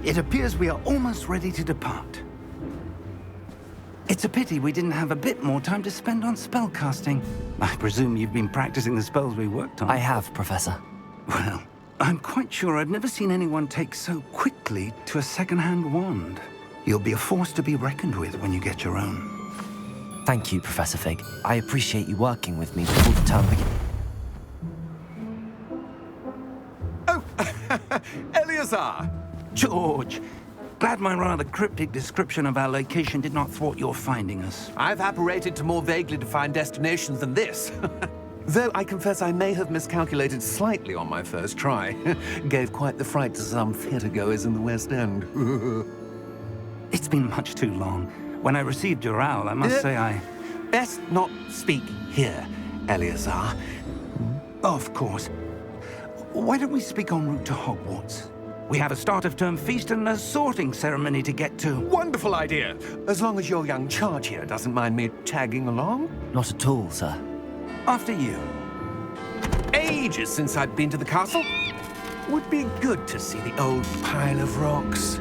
It appears we are almost ready to depart. It's a pity we didn't have a bit more time to spend on spellcasting. I presume you've been practicing the spells we worked on. I have, Professor. Well, I'm quite sure I've never seen anyone take so quickly to a second-hand wand. You'll be a force to be reckoned with when you get your own. Thank you, Professor Fig. I appreciate you working with me before the term begins. Oh, Eleazar! George, glad my rather cryptic description of our location did not thwart your finding us. I've apparated to more vaguely defined destinations than this. Though I confess I may have miscalculated slightly on my first try. Gave quite the fright to some theatre-goers in the West End. It's been much too long. When I received your owl, I must say I... Best not speak here, Eleazar. Of course. Why don't we speak en route to Hogwarts? We have a start-of-term feast and a sorting ceremony to get to. Wonderful idea! As long as your young charge here doesn't mind me tagging along. Not at all, sir. After you. Ages since I'd been to the castle. Would be good to see the old pile of rocks.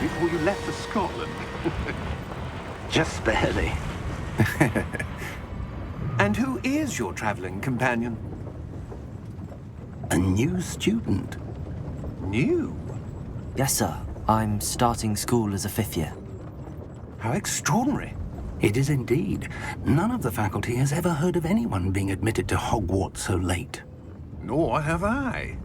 Before you left for Scotland. Just barely. And who is your traveling companion? A new student. New? Yes, sir. I'm starting school as a 5th year. How extraordinary. It is indeed. None of the faculty has ever heard of anyone being admitted to Hogwarts so late. Nor have I.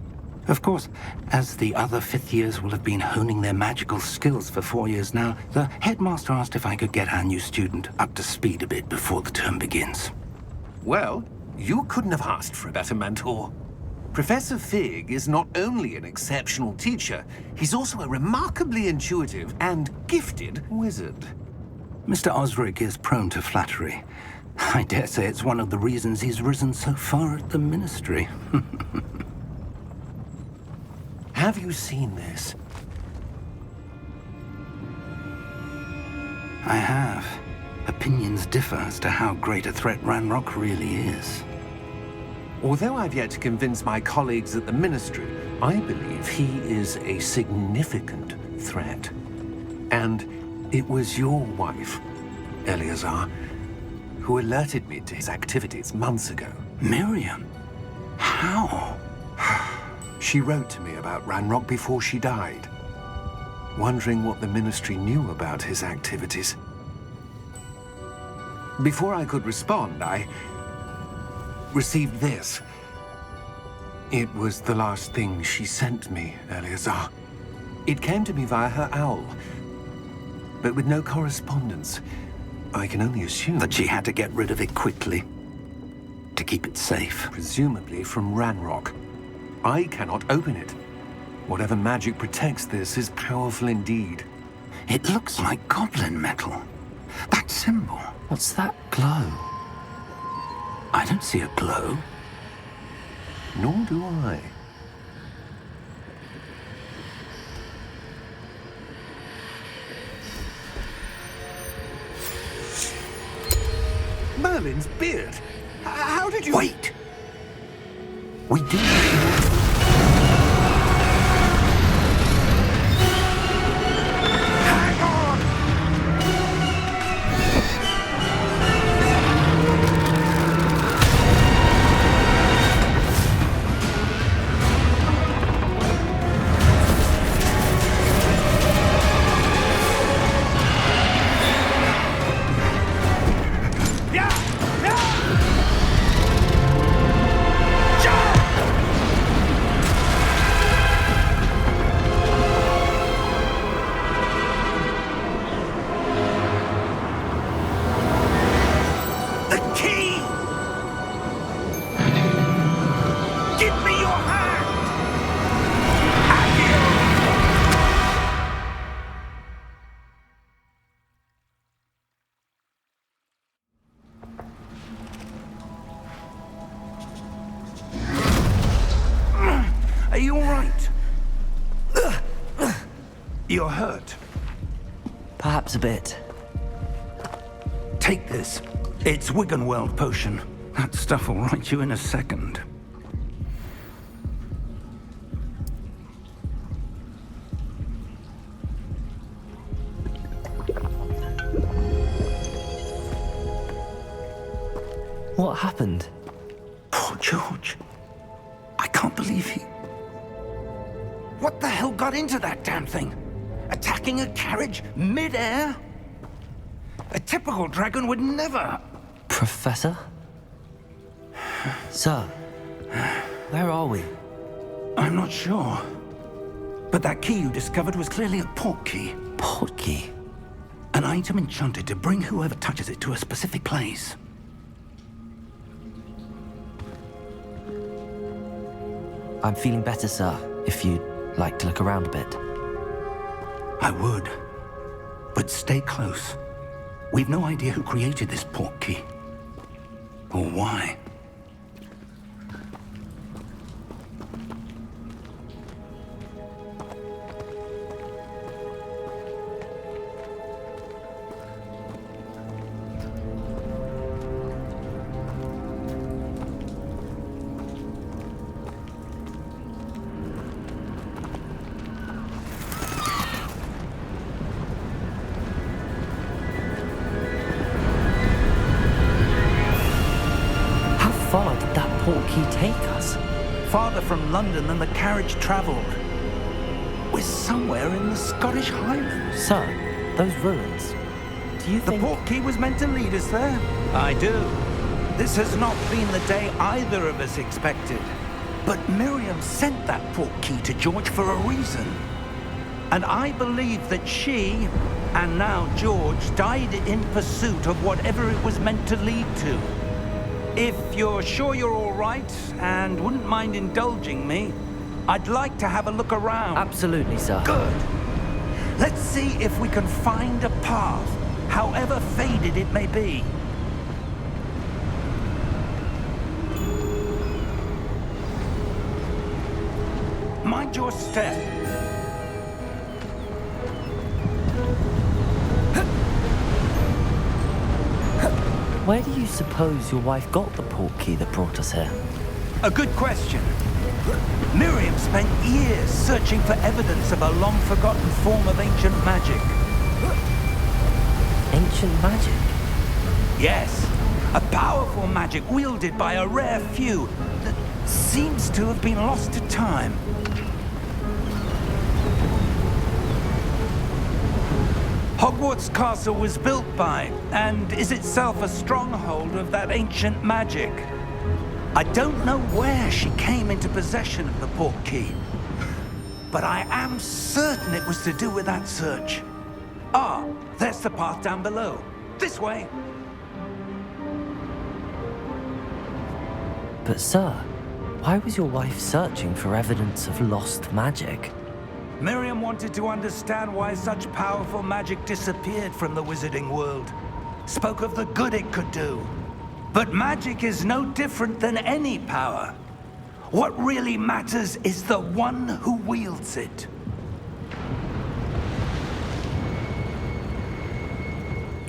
Of course, as the other 5th years will have been honing their magical skills for 4 years now, the headmaster asked if I could get our new student up to speed a bit before the term begins. Well, you couldn't have asked for a better mentor. Professor Fig is not only an exceptional teacher, he's also a remarkably intuitive and gifted wizard. Mr. Osric is prone to flattery. I dare say it's one of the reasons he's risen so far at the ministry. Have you seen this? I have. Opinions differ as to how great a threat Ranrock really is. Although I've yet to convince my colleagues at the Ministry, I believe he is a significant threat. And it was your wife, Eleazar, who alerted me to his activities months ago. Miriam? How? She wrote to me about Ranrock before she died, wondering what the Ministry knew about his activities. Before I could respond, I received this. It was the last thing she sent me, Eleazar. It came to me via her owl, but with no correspondence. I can only assume That she had to get rid of it quickly, to keep it safe. presumably from Ranrock. I cannot open it. Whatever magic protects this is powerful indeed. It looks like goblin metal. That symbol. What's that glow? I don't see a glow. Nor do I. Merlin's beard. How did you... Wait! We do. Hang on! You're hurt. Perhaps a bit. Take this. It's Wiggenweld potion. That stuff will right you in a second. What happened? Poor George. I can't believe he... What the hell got into that damn thing? Attacking a carriage mid-air? A typical dragon would never... Professor? Sir, where are we? I'm not sure. But that key you discovered was clearly a port key. Port key? An item enchanted to bring whoever touches it to a specific place. I'm feeling better, sir, if you'd like to look around a bit. I would. But stay close. We've no idea who created this port key. Or why. How far did that port key take us? Farther from London than the carriage travelled. We're somewhere in the Scottish Highlands. Sir, those ruins. Do you The think... port key was meant to lead us there. I do. This has not been the day either of us expected. But Miriam sent that port key to George for a reason. And I believe that she, and now George, died in pursuit of whatever it was meant to lead to. If you're sure you're all right, and wouldn't mind indulging me, I'd like to have a look around. Absolutely, sir. Good. Let's see if we can find a path, however faded it may be. Mind your step. Where do you suppose your wife got the port key that brought us here? A good question. Miriam spent years searching for evidence of a long-forgotten form of ancient magic. Ancient magic? Yes, a powerful magic wielded by a rare few that seems to have been lost to time. Hogwarts Castle was built by, and is itself a stronghold of that ancient magic. I don't know where she came into possession of the port key, but I am certain it was to do with that search. Ah, there's the path down below. This way. But sir, why was your wife searching for evidence of lost magic? Miriam wanted to understand why such powerful magic disappeared from the wizarding world. Spoke of the good it could do. But magic is no different than any power. What really matters is the one who wields it.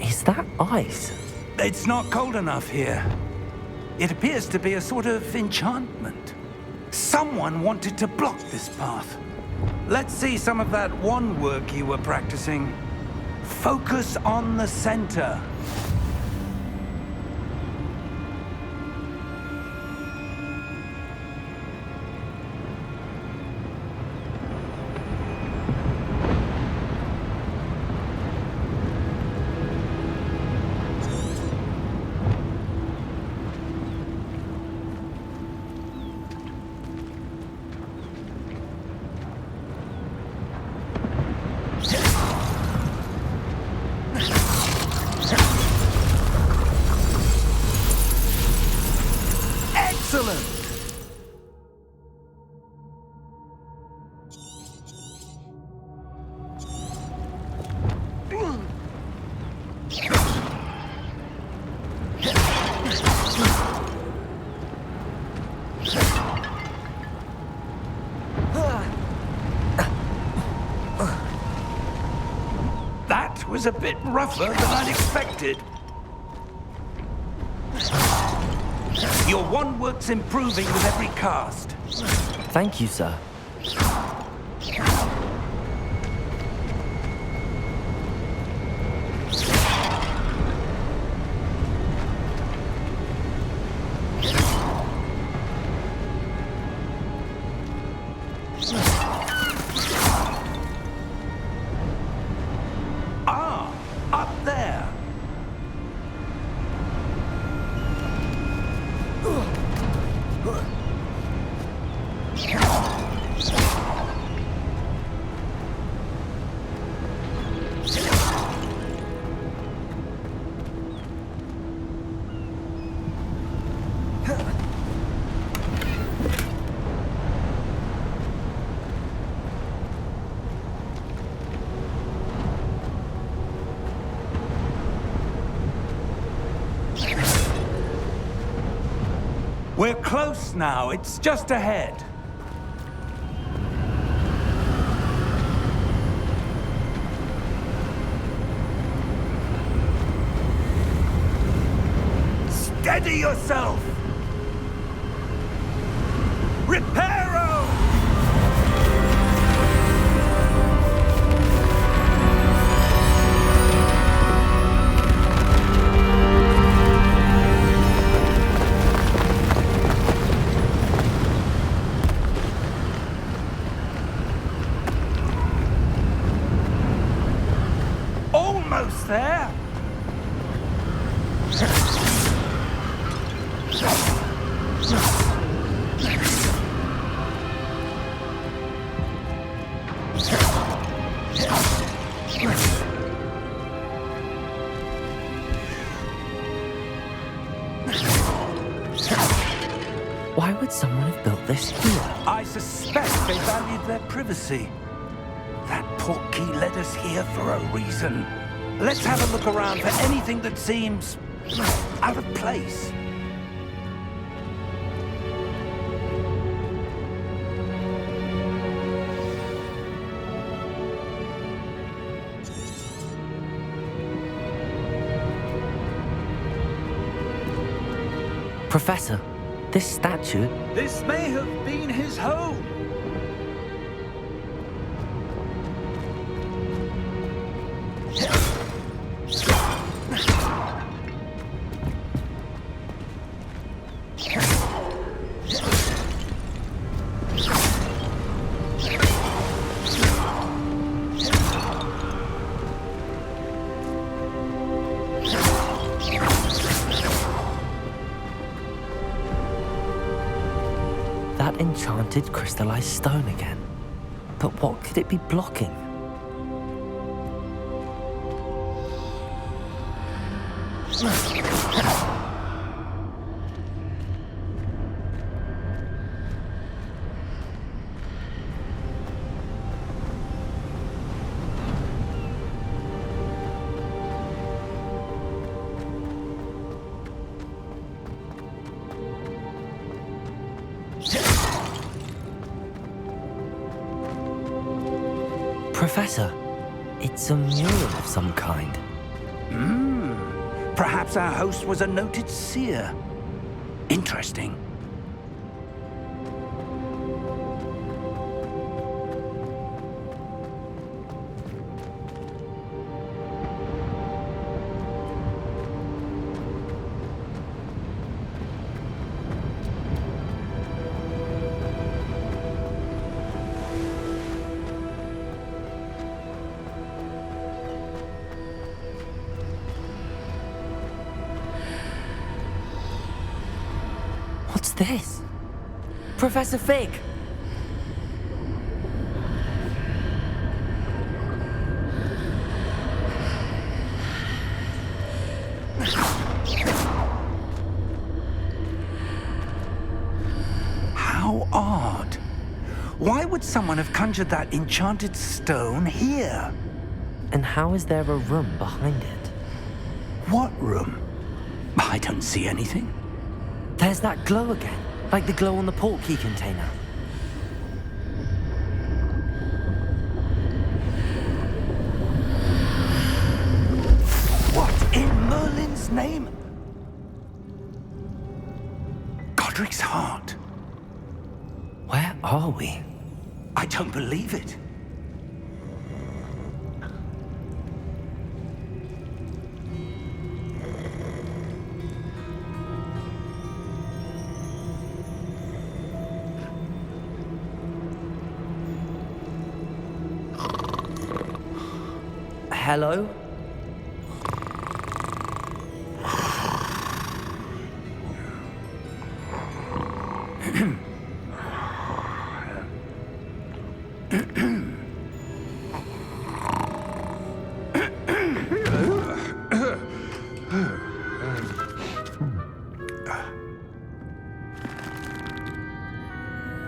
Is that ice? It's not cold enough here. It appears to be a sort of enchantment. Someone wanted to block this path. Let's see some of that wand work you were practicing. Focus on the center. That was a bit rougher than I'd expected. Your wand work's improving with every cast. Thank you, sir. Ah, up there. We're close now. It's just ahead. Steady yourself! Reparo! Almost there. Why would someone have built this here? I suspect they valued their privacy. That portkey led us here for a reason. Let's have a look around for anything that seems out of place. Professor, this statue... This may have been his home. That enchanted crystallized stone again. But what could it be blocking? Professor, it's a mural of some kind. Perhaps our host was a noted seer. Interesting. What's this? Professor Fig! How odd. Why would someone have conjured that enchanted stone here? And how is there a room behind it? What room? I don't see anything. There's that glow again, like the glow on the portkey container. name? Godric's heart. Where are we? I don't believe it. Hello?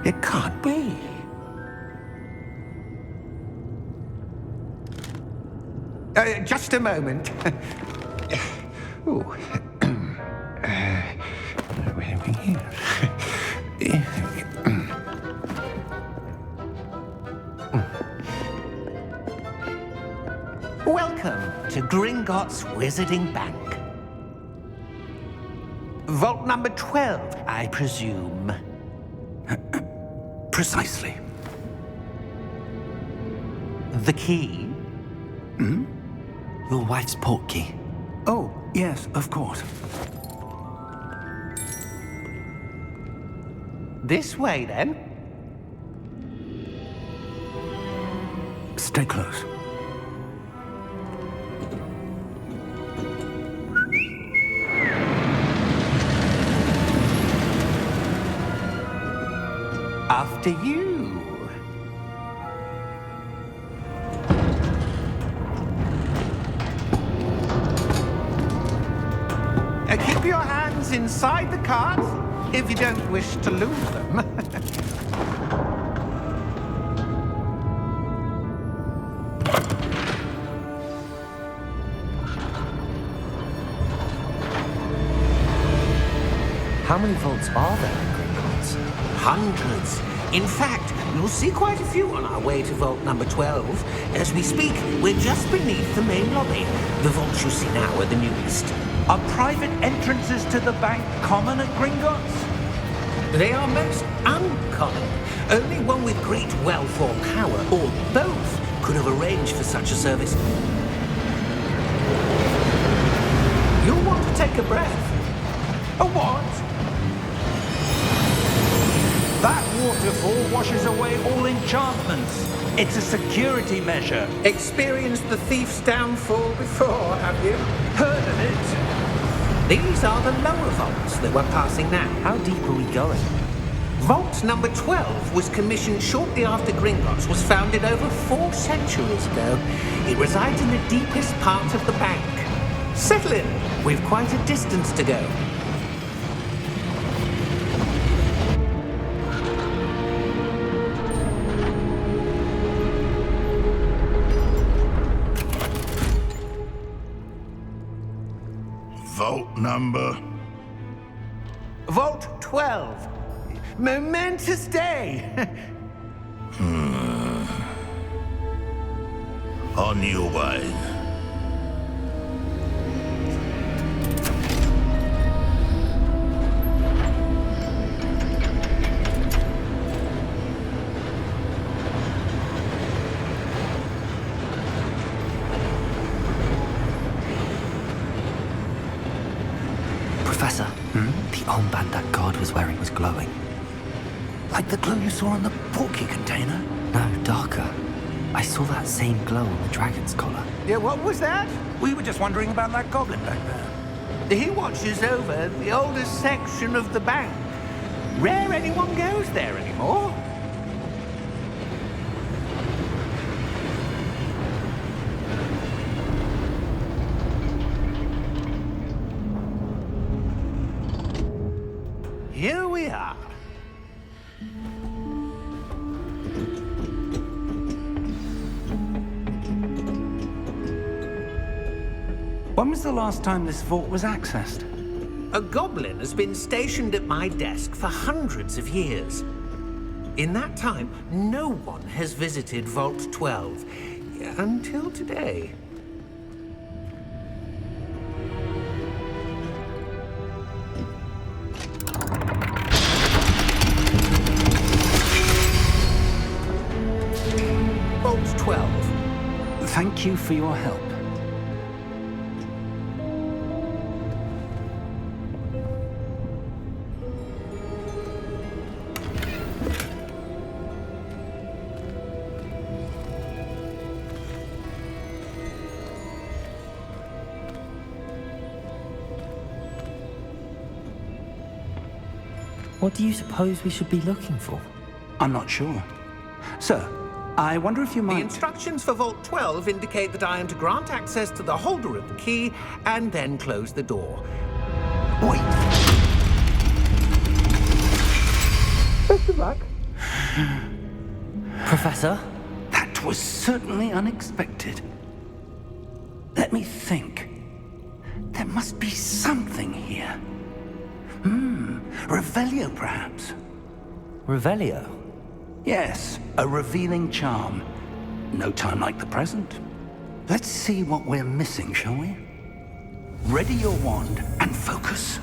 It can't be. Just a moment. Ooh. Where are we here? Welcome to Gringotts Wizarding Bank. Vault number 12, I presume. Precisely. The key? Your wife's portkey. Oh, yes, of course. This way, then. Stay close. After you. Keep your hands inside the cart if you don't wish to lose them. How many vaults are there in Gringotts? Hundreds. In fact, you'll see quite a few on our way to vault number 12. As we speak, we're just beneath the main lobby. The vaults you see now are the newest. Are private entrances to the bank common at Gringotts? They are most uncommon. Only one with great wealth or power, or both, could have arranged for such a service. You'll want to take a breath. A what? That waterfall washes away all enchantments. It's a security measure. Experienced the thief's downfall before, have you? Heard of it? These are the lower vaults that we're passing now. How deep are we going? Vault number 12 was commissioned shortly after Gringotts was founded over 4 centuries ago. It resides in the deepest part of the bank. Settle in. We've quite a distance to go. Vault number? Vault 12. Momentous day. On your way. Professor, the armband that guard was wearing was glowing. Like the glow you saw on the portkey container? No, darker. I saw that same glow on the dragon's collar. Yeah, what was that? We were just wondering about that goblin back there. He watches over the oldest section of the bank. Rare anyone goes there anymore. Here we are. When was the last time this vault was accessed? A goblin has been stationed at my desk for hundreds of years. In that time, no one has visited Vault 12 until today. thank you for your help. What do you suppose we should be looking for? I'm not sure. Sir, I wonder if you The might... instructions for Vault 12 indicate that I am to grant access to the holder of the key and then close the door. Wait! Best of luck. Professor? That was certainly unexpected. Let me think. There must be something here. Revelio, perhaps? Revelio? Yes, a revealing charm. No time like the present. Let's see what we're missing, shall we? Ready your wand and focus.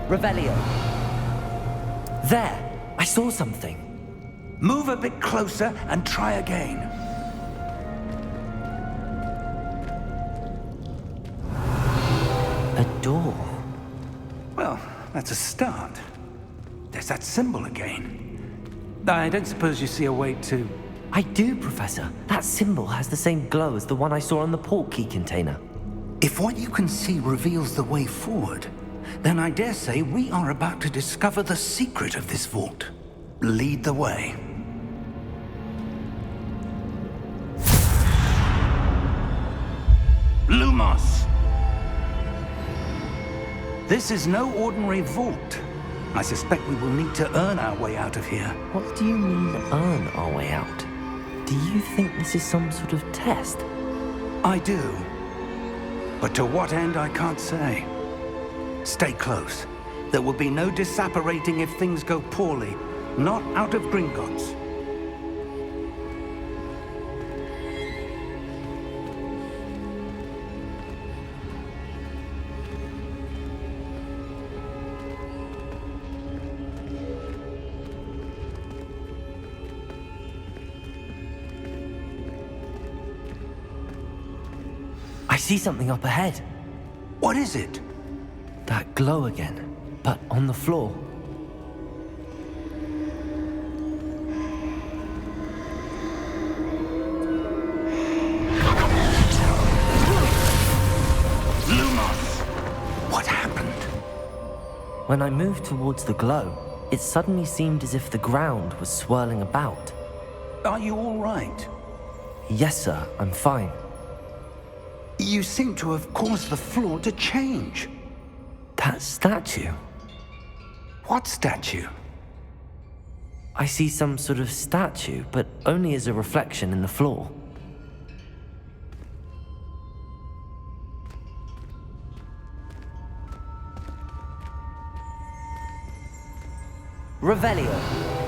Revelio. There! I saw something. Move a bit closer and try again. A door. Well, that's a start. There's that symbol again. I don't suppose you see a way to... I do, Professor. That symbol has the same glow as the one I saw on the portkey container. If what you can see reveals the way forward, then I dare say we are about to discover the secret of this vault. Lead the way. Lumos! This is no ordinary vault. I suspect we will need to earn our way out of here. What do you mean, earn our way out? Do you think this is some sort of test? I do. But to what end, I can't say. Stay close. There will be no disapparating if things go poorly. Not out of Gringotts. I see something up ahead. What is it? That glow again, but on the floor. Lumos! What happened? When I moved towards the glow, it suddenly seemed as if the ground was swirling about. Are you all right? Yes, sir, I'm fine. You seem to have caused the floor to change. That statue? What statue? I see some sort of statue, but only as a reflection in the floor. Revelio.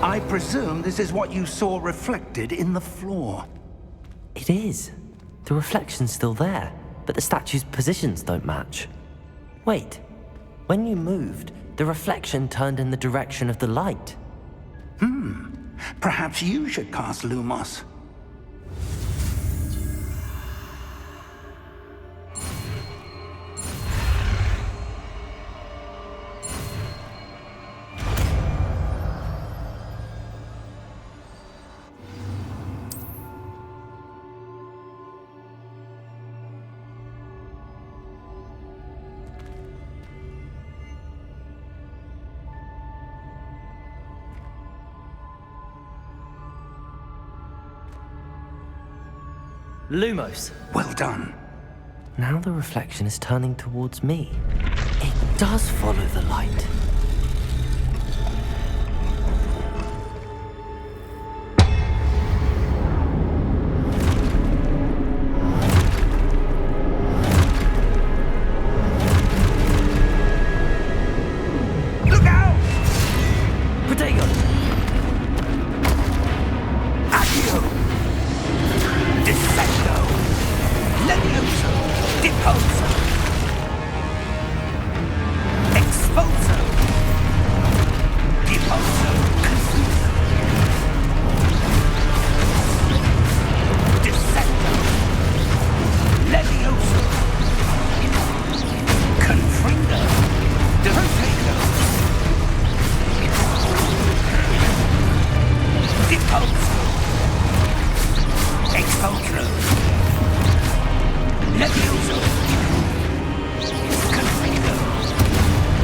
I presume this is what you saw reflected in the floor. It is. The reflection's still there, but the statue's positions don't match. Wait. When you moved, the reflection turned in the direction of the light. Perhaps you should cast Lumos. Lumos. Well done. Now the reflection is turning towards me. It does follow the light. Look out! Protego! Accio! Defendo! Levioso! Depulso. Expulso. Depulso. Confuso. Descendo. Levioso. Confringo. Derotato. Depulso. Expulso. Levioso. Confringo.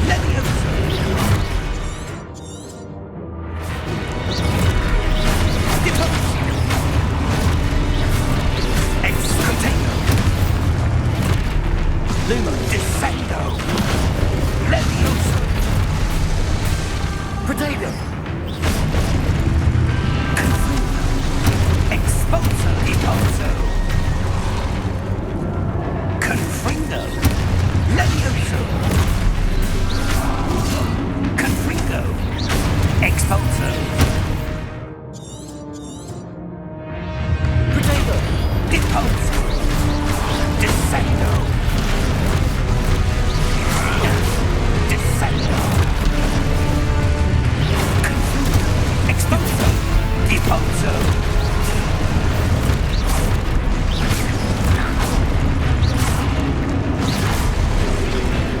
Levioso. Depulso. Excutato. Lumo. Descendo. Levioso. Potato. Confringo. Expulso. Depulso. Confringo. Levioso. Confringo. Expulso. Potato. Depulso. Descendo. Descendo. Confringo. Expulso. Depulso.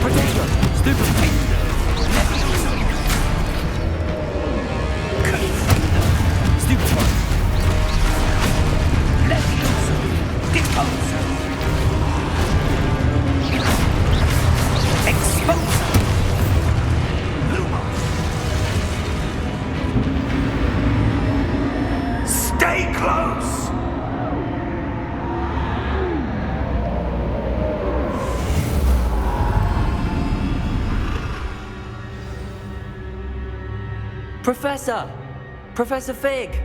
Potato. Stupefacto. Levioso. Confringo. Stupefacto. Levioso. Depulso. Expulso. Lumo. Stay close. Professor! Professor Fig!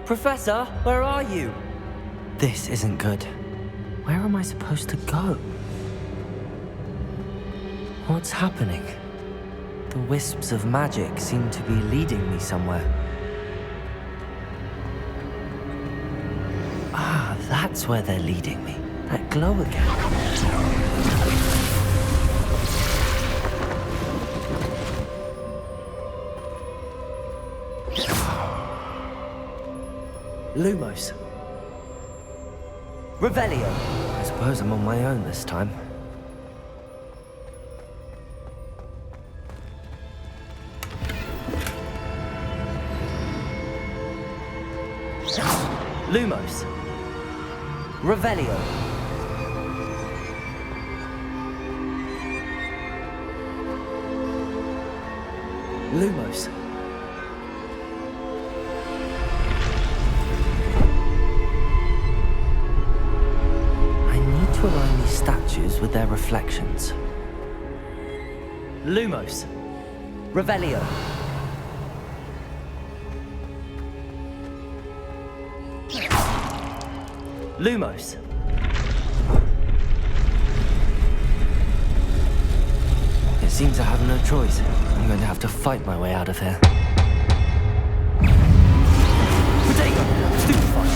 Professor, where are you? This isn't good. Where am I supposed to go? What's happening? The wisps of magic seem to be leading me somewhere. Ah, that's where they're leading me. That glow again. Lumos. Revelio. I suppose I'm on my own this time. Lumos. Revelio. Lumos. To align these statues with their reflections. Lumos. Revelio. Lumos. It seems I have no choice. I'm going to have to fight my way out of here. Potato! Stupefy!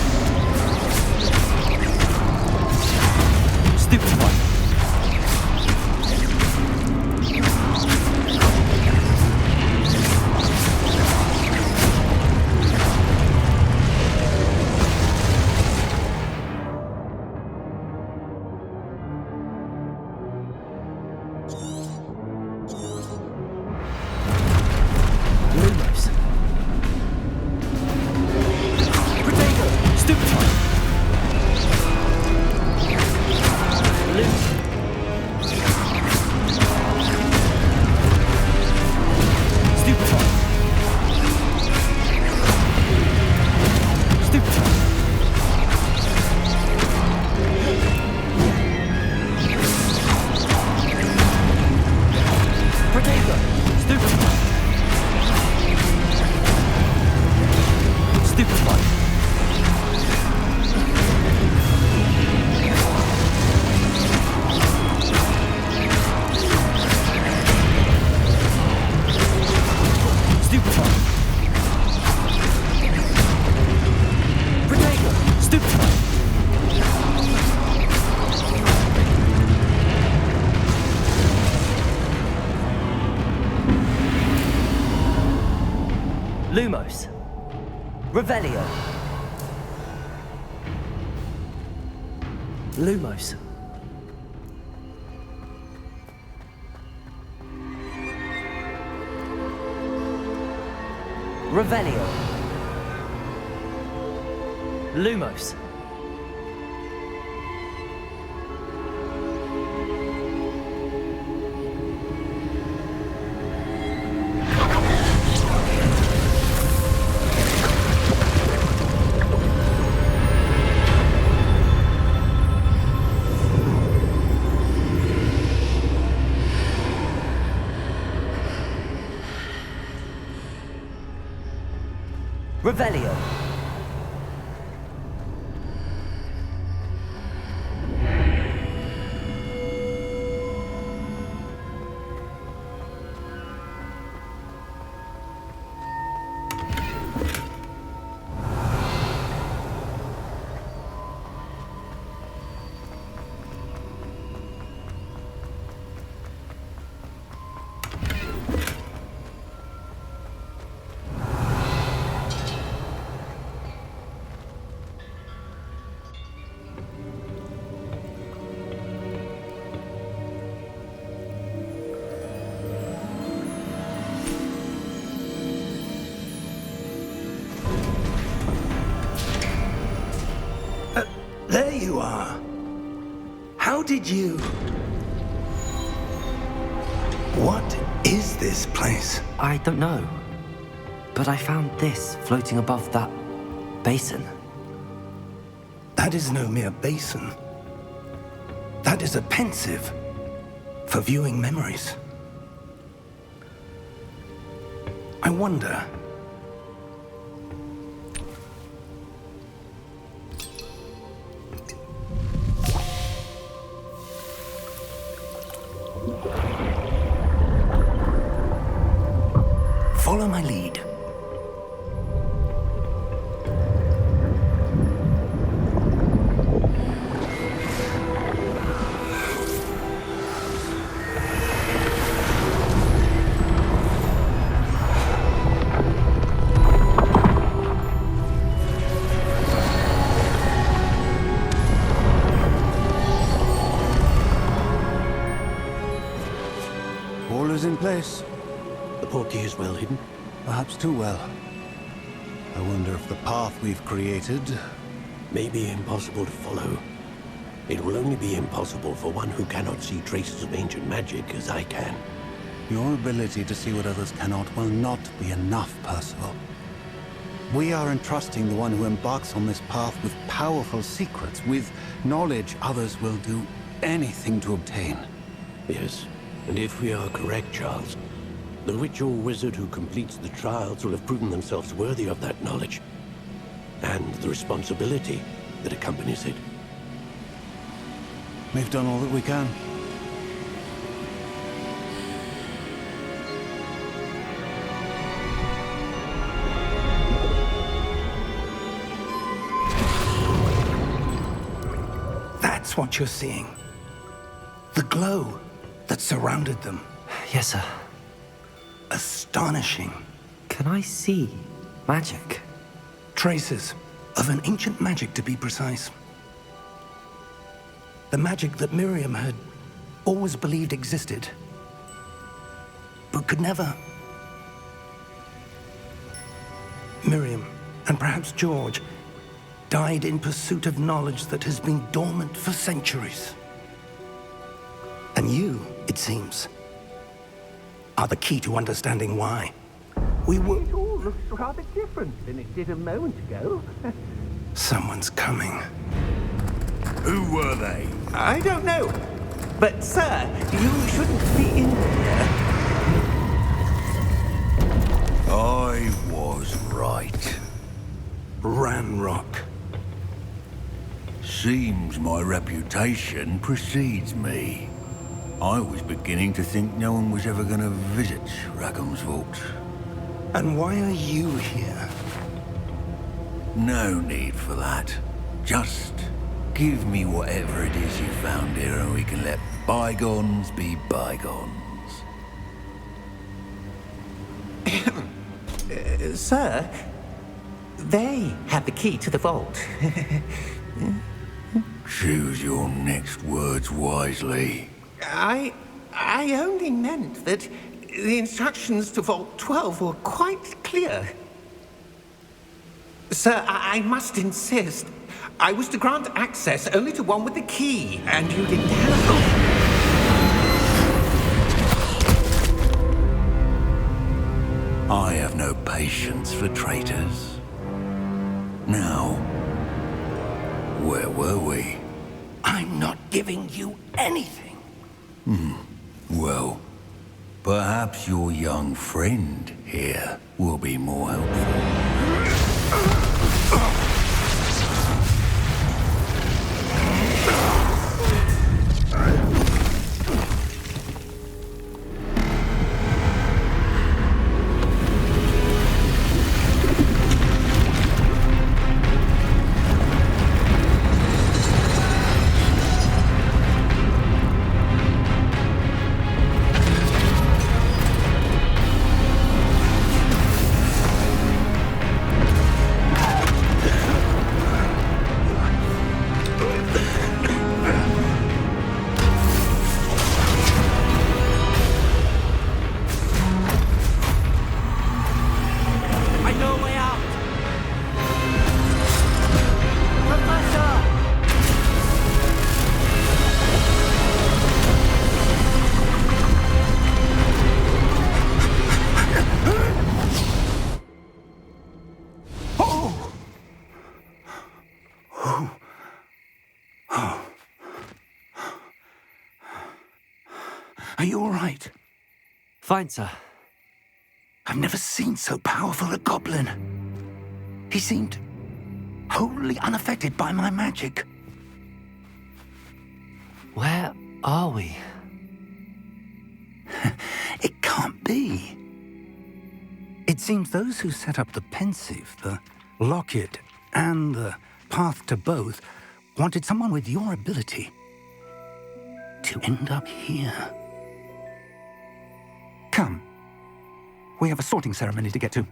Stupefy! Lumos. Lumos. Revelio. Lumos. Revelio. Lumos. Revelio. There you are. How did you... What is this place? I don't know. But I found this floating above that basin. That is no mere basin. That is a pensive for viewing memories. I wonder... Follow my lead. All is in place. The portkey is well hidden. Perhaps too well. I wonder if the path we've created... May be impossible to follow. It will only be impossible for one who cannot see traces of ancient magic as I can. Your ability to see what others cannot will not be enough, Percival. We are entrusting the one who embarks on this path with powerful secrets, with knowledge others will do anything to obtain. Yes, and if we are correct, Charles, the witch or wizard who completes the trials will have proven themselves worthy of that knowledge, and the responsibility that accompanies it. We've done all that we can. That's what you're seeing. The glow that surrounded them. Yes, sir. Astonishing. Can I see magic? Traces of an ancient magic, to be precise. The magic that Miriam had always believed existed, but could never. Miriam, and perhaps George, died in pursuit of knowledge that has been dormant for centuries. And you, it seems, are the key to understanding why. We were... It all looks rather different than it did a moment ago. Someone's coming. Who were they? I don't know. But, sir, you shouldn't be in here. I was right. Ranrock. Seems my reputation precedes me. I was beginning to think no one was ever going to visit Rackham's vault. And why are you here? No need for that. Just give me whatever it is you found here and we can let bygones be bygones. Sir, they had the key to the vault. Choose your next words wisely. I only meant that the instructions to Vault 12 were quite clear. Sir, I must insist. I was to grant access only to one with the key, and you didn't have... I have no patience for traitors. Now, where were we? I'm not giving you anything. Well, perhaps your young friend here will be more helpful. Are you all right? Fine, sir. I've never seen so powerful a goblin. He seemed wholly unaffected by my magic. Where are we? It can't be. It seems those who set up the pensive, the locket, and the path to both wanted someone with your ability to end up here. Come. We have a sorting ceremony to get to.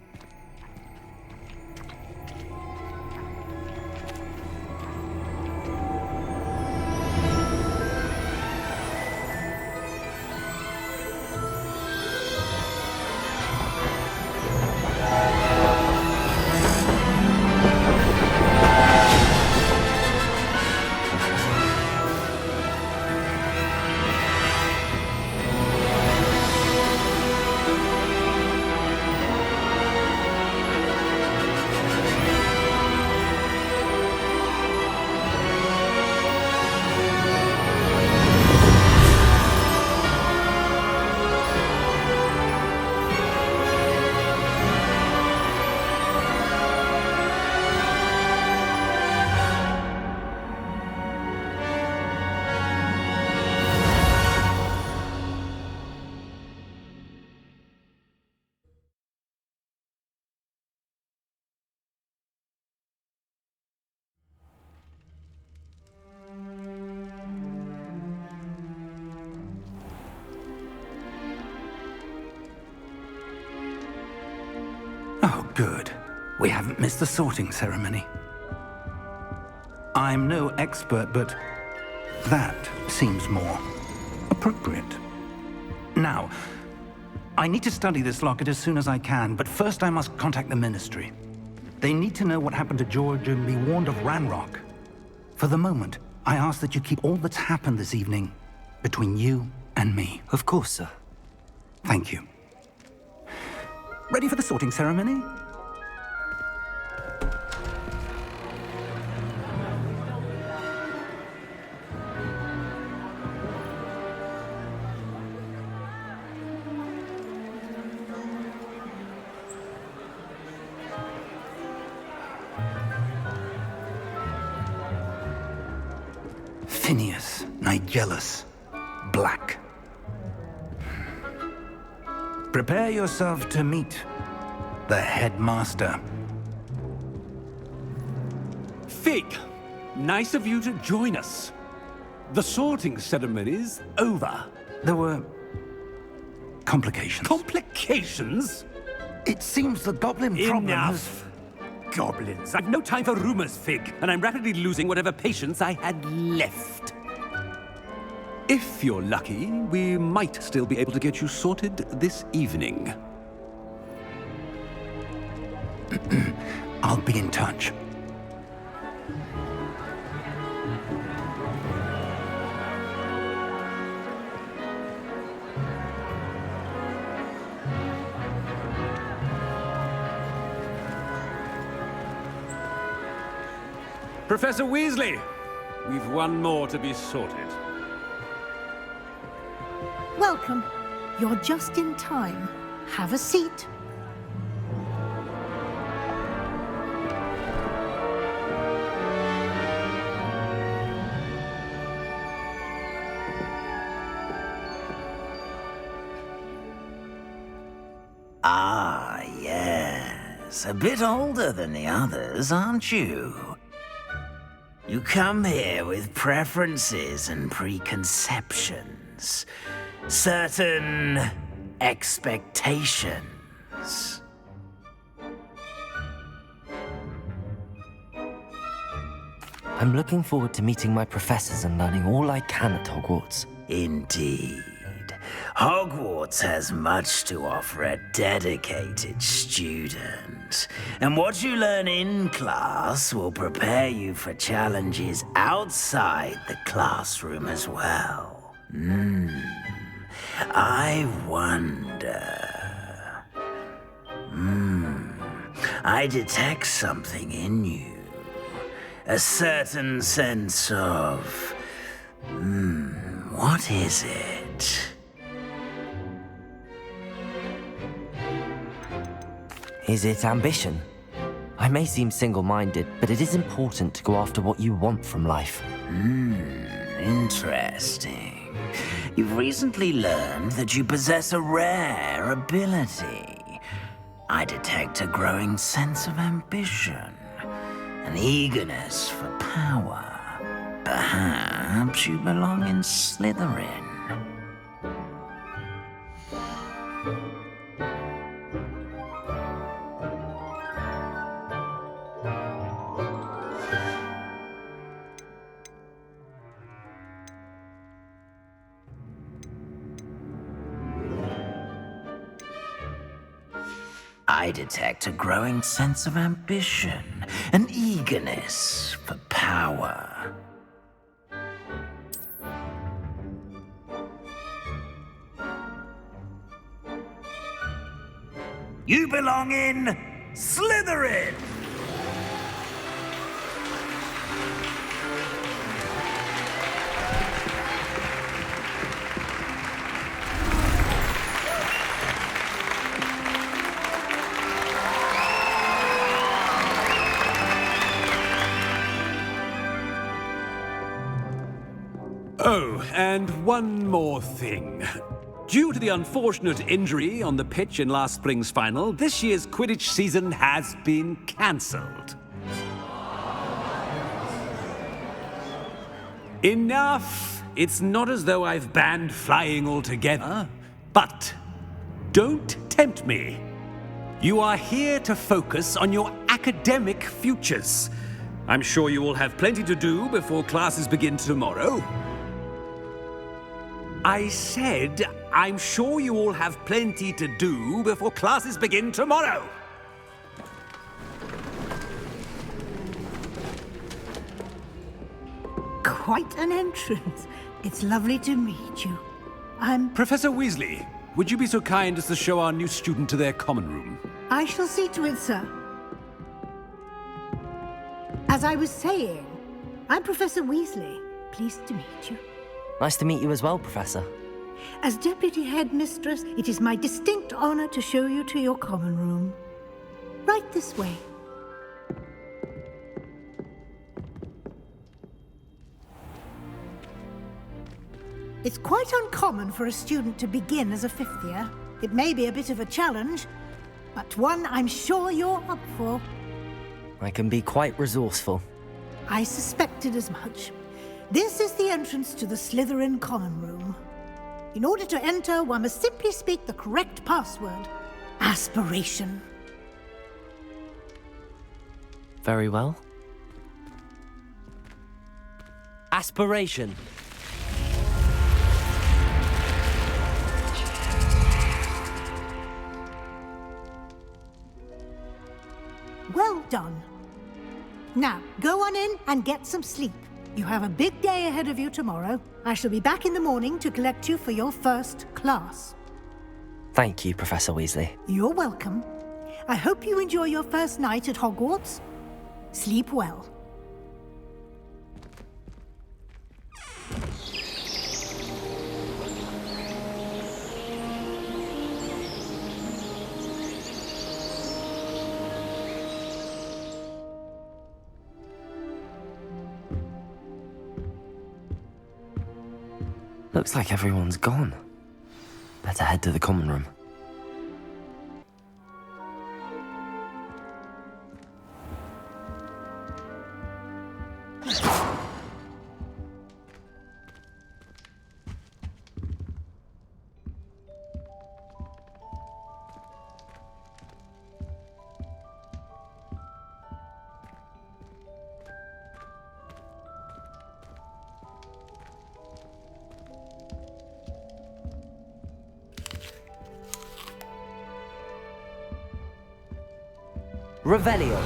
Oh, good. We haven't missed the sorting ceremony. I'm no expert, but that seems more appropriate. Now, I need to study this locket as soon as I can, but first I must contact the Ministry. They need to know what happened to George and be warned of Ranrock. For the moment, I ask that you keep all that's happened this evening between you and me. Of course, sir. Thank you. Ready for the sorting ceremony? Phineas, Nigellus, Black. Prepare yourself to meet the headmaster. Fig, nice of you to join us. The sorting ceremony's over. There were complications. Complications? It seems the goblin problem has... Enough! Goblins. I've no time for rumors, Fig, and I'm rapidly losing whatever patience I had left. If you're lucky, we might still be able to get you sorted this evening. I'll be in touch. Professor Weasley, we've one more to be sorted. Welcome. You're just in time. Have a seat. Ah, yes. A bit older than the others, aren't you? You come here with preferences and preconceptions. Certain expectations. I'm looking forward to meeting my professors and learning all I can at Hogwarts. Indeed. Hogwarts has much to offer a dedicated student. And what you learn in class will prepare you for challenges outside the classroom as well. I wonder... I detect something in you. A certain sense of... what is it? Is it ambition? I may seem single-minded, but it is important to go after what you want from life. Interesting. You've recently learned that you possess a rare ability. I detect a growing sense of ambition, an eagerness for power. Perhaps you belong in Slytherin. I detect a growing sense of ambition, an eagerness for power. You belong in Slytherin! Oh, and one more thing. Due to the unfortunate injury on the pitch in last spring's final, this year's Quidditch season has been cancelled. Enough! It's not as though I've banned flying altogether, but don't tempt me. You are here to focus on your academic futures. I'm sure you will have plenty to do before classes begin tomorrow. I said, I'm sure you all have plenty to do before classes begin tomorrow. Quite an entrance. It's lovely to meet you. Professor Weasley, would you be so kind as to show our new student to their common room? I shall see to it, sir. As I was saying, I'm Professor Weasley. Pleased to meet you. Nice to meet you as well, Professor. As Deputy Headmistress, it is my distinct honor to show you to your common room. Right this way. It's quite uncommon for a student to begin as a fifth year. It may be a bit of a challenge, but one I'm sure you're up for. I can be quite resourceful. I suspected as much. This is the entrance to the Slytherin common room. In order to enter, one must simply speak the correct password. Aspiration. Very well. Aspiration. Well done. Now, go on in and get some sleep. You have a big day ahead of you tomorrow. I shall be back in the morning to collect you for your first class. Thank you, Professor Weasley. You're welcome. I hope you enjoy your first night at Hogwarts. Sleep well. Looks like everyone's gone. Better head to the common room. Revelio.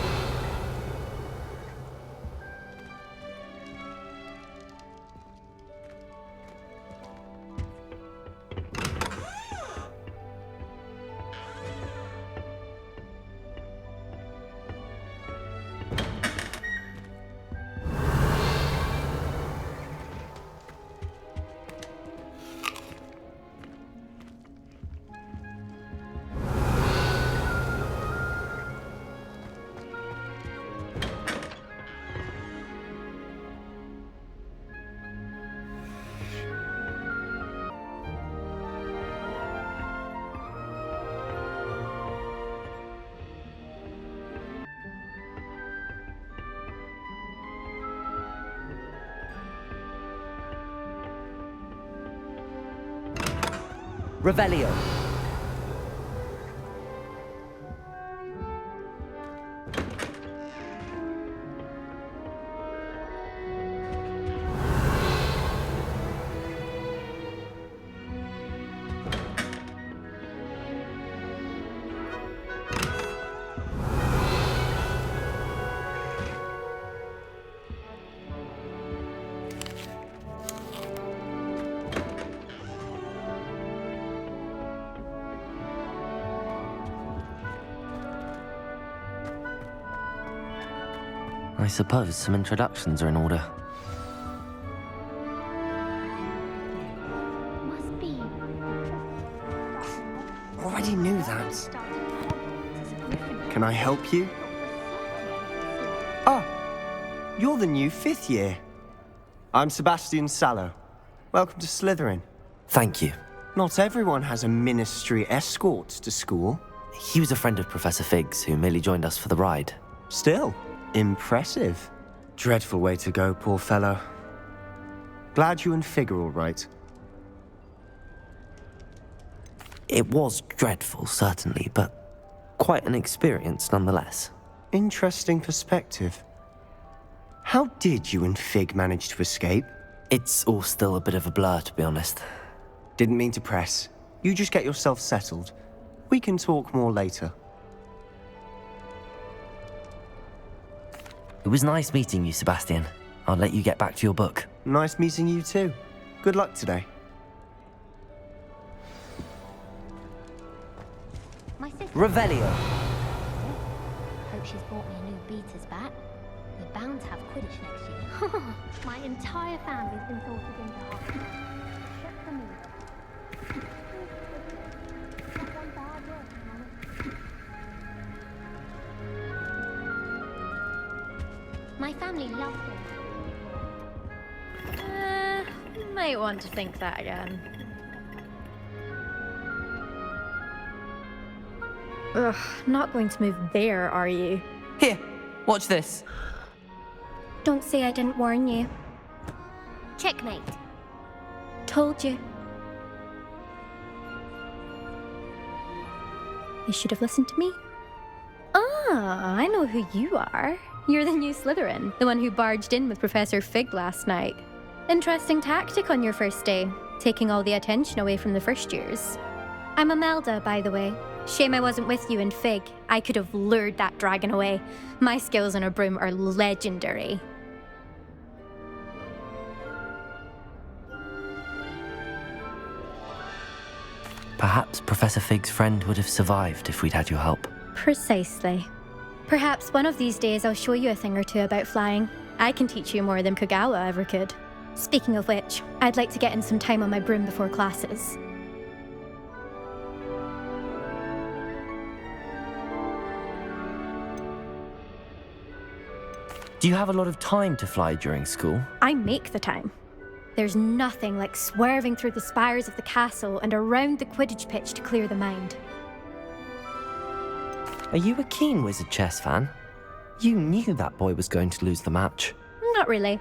Revelio. I suppose some introductions are in order. Must be. Already knew that. Can I help you? Oh, you're the new 5th year. I'm Sebastian Sallow. Welcome to Slytherin. Thank you. Not everyone has a ministry escort to school. He was a friend of Professor Fig's who merely joined us for the ride. Still, impressive. Dreadful way to go, poor fellow. Glad you and Fig are all right. It was dreadful, certainly, but quite an experience nonetheless. Interesting perspective. How did you and Fig manage to escape? It's all still a bit of a blur, to be honest. Didn't mean to press. You just get yourself settled. We can talk more later. It was nice meeting you, Sebastian. I'll let you get back to your book. Nice meeting you too. Good luck today. My sister. Revelio. Hope she's bought me a new beaters bat. We're bound to have Quidditch next year. My entire family's been sorted into hockey. Except for me. Not one bad word, Mama. My family loves him. Might want to think that again. Ugh, not going to move there, are you? Here, watch this. Don't say I didn't warn you. Checkmate. Told you. You should have listened to me. Ah, I know who you are. You're the new Slytherin, the one who barged in with Professor Fig last night. Interesting tactic on your first day, taking all the attention away from the first years. I'm Imelda, by the way. Shame I wasn't with you in Fig. I could have lured that dragon away. My skills on a broom are legendary. Perhaps Professor Fig's friend would have survived if we'd had your help. Precisely. Perhaps one of these days I'll show you a thing or two about flying. I can teach you more than Kogawa ever could. Speaking of which, I'd like to get in some time on my broom before classes. Do you have a lot of time to fly during school? I make the time. There's nothing like swerving through the spires of the castle and around the Quidditch pitch to clear the mind. Are you a keen Wizard chess fan? You knew that boy was going to lose the match. Not really.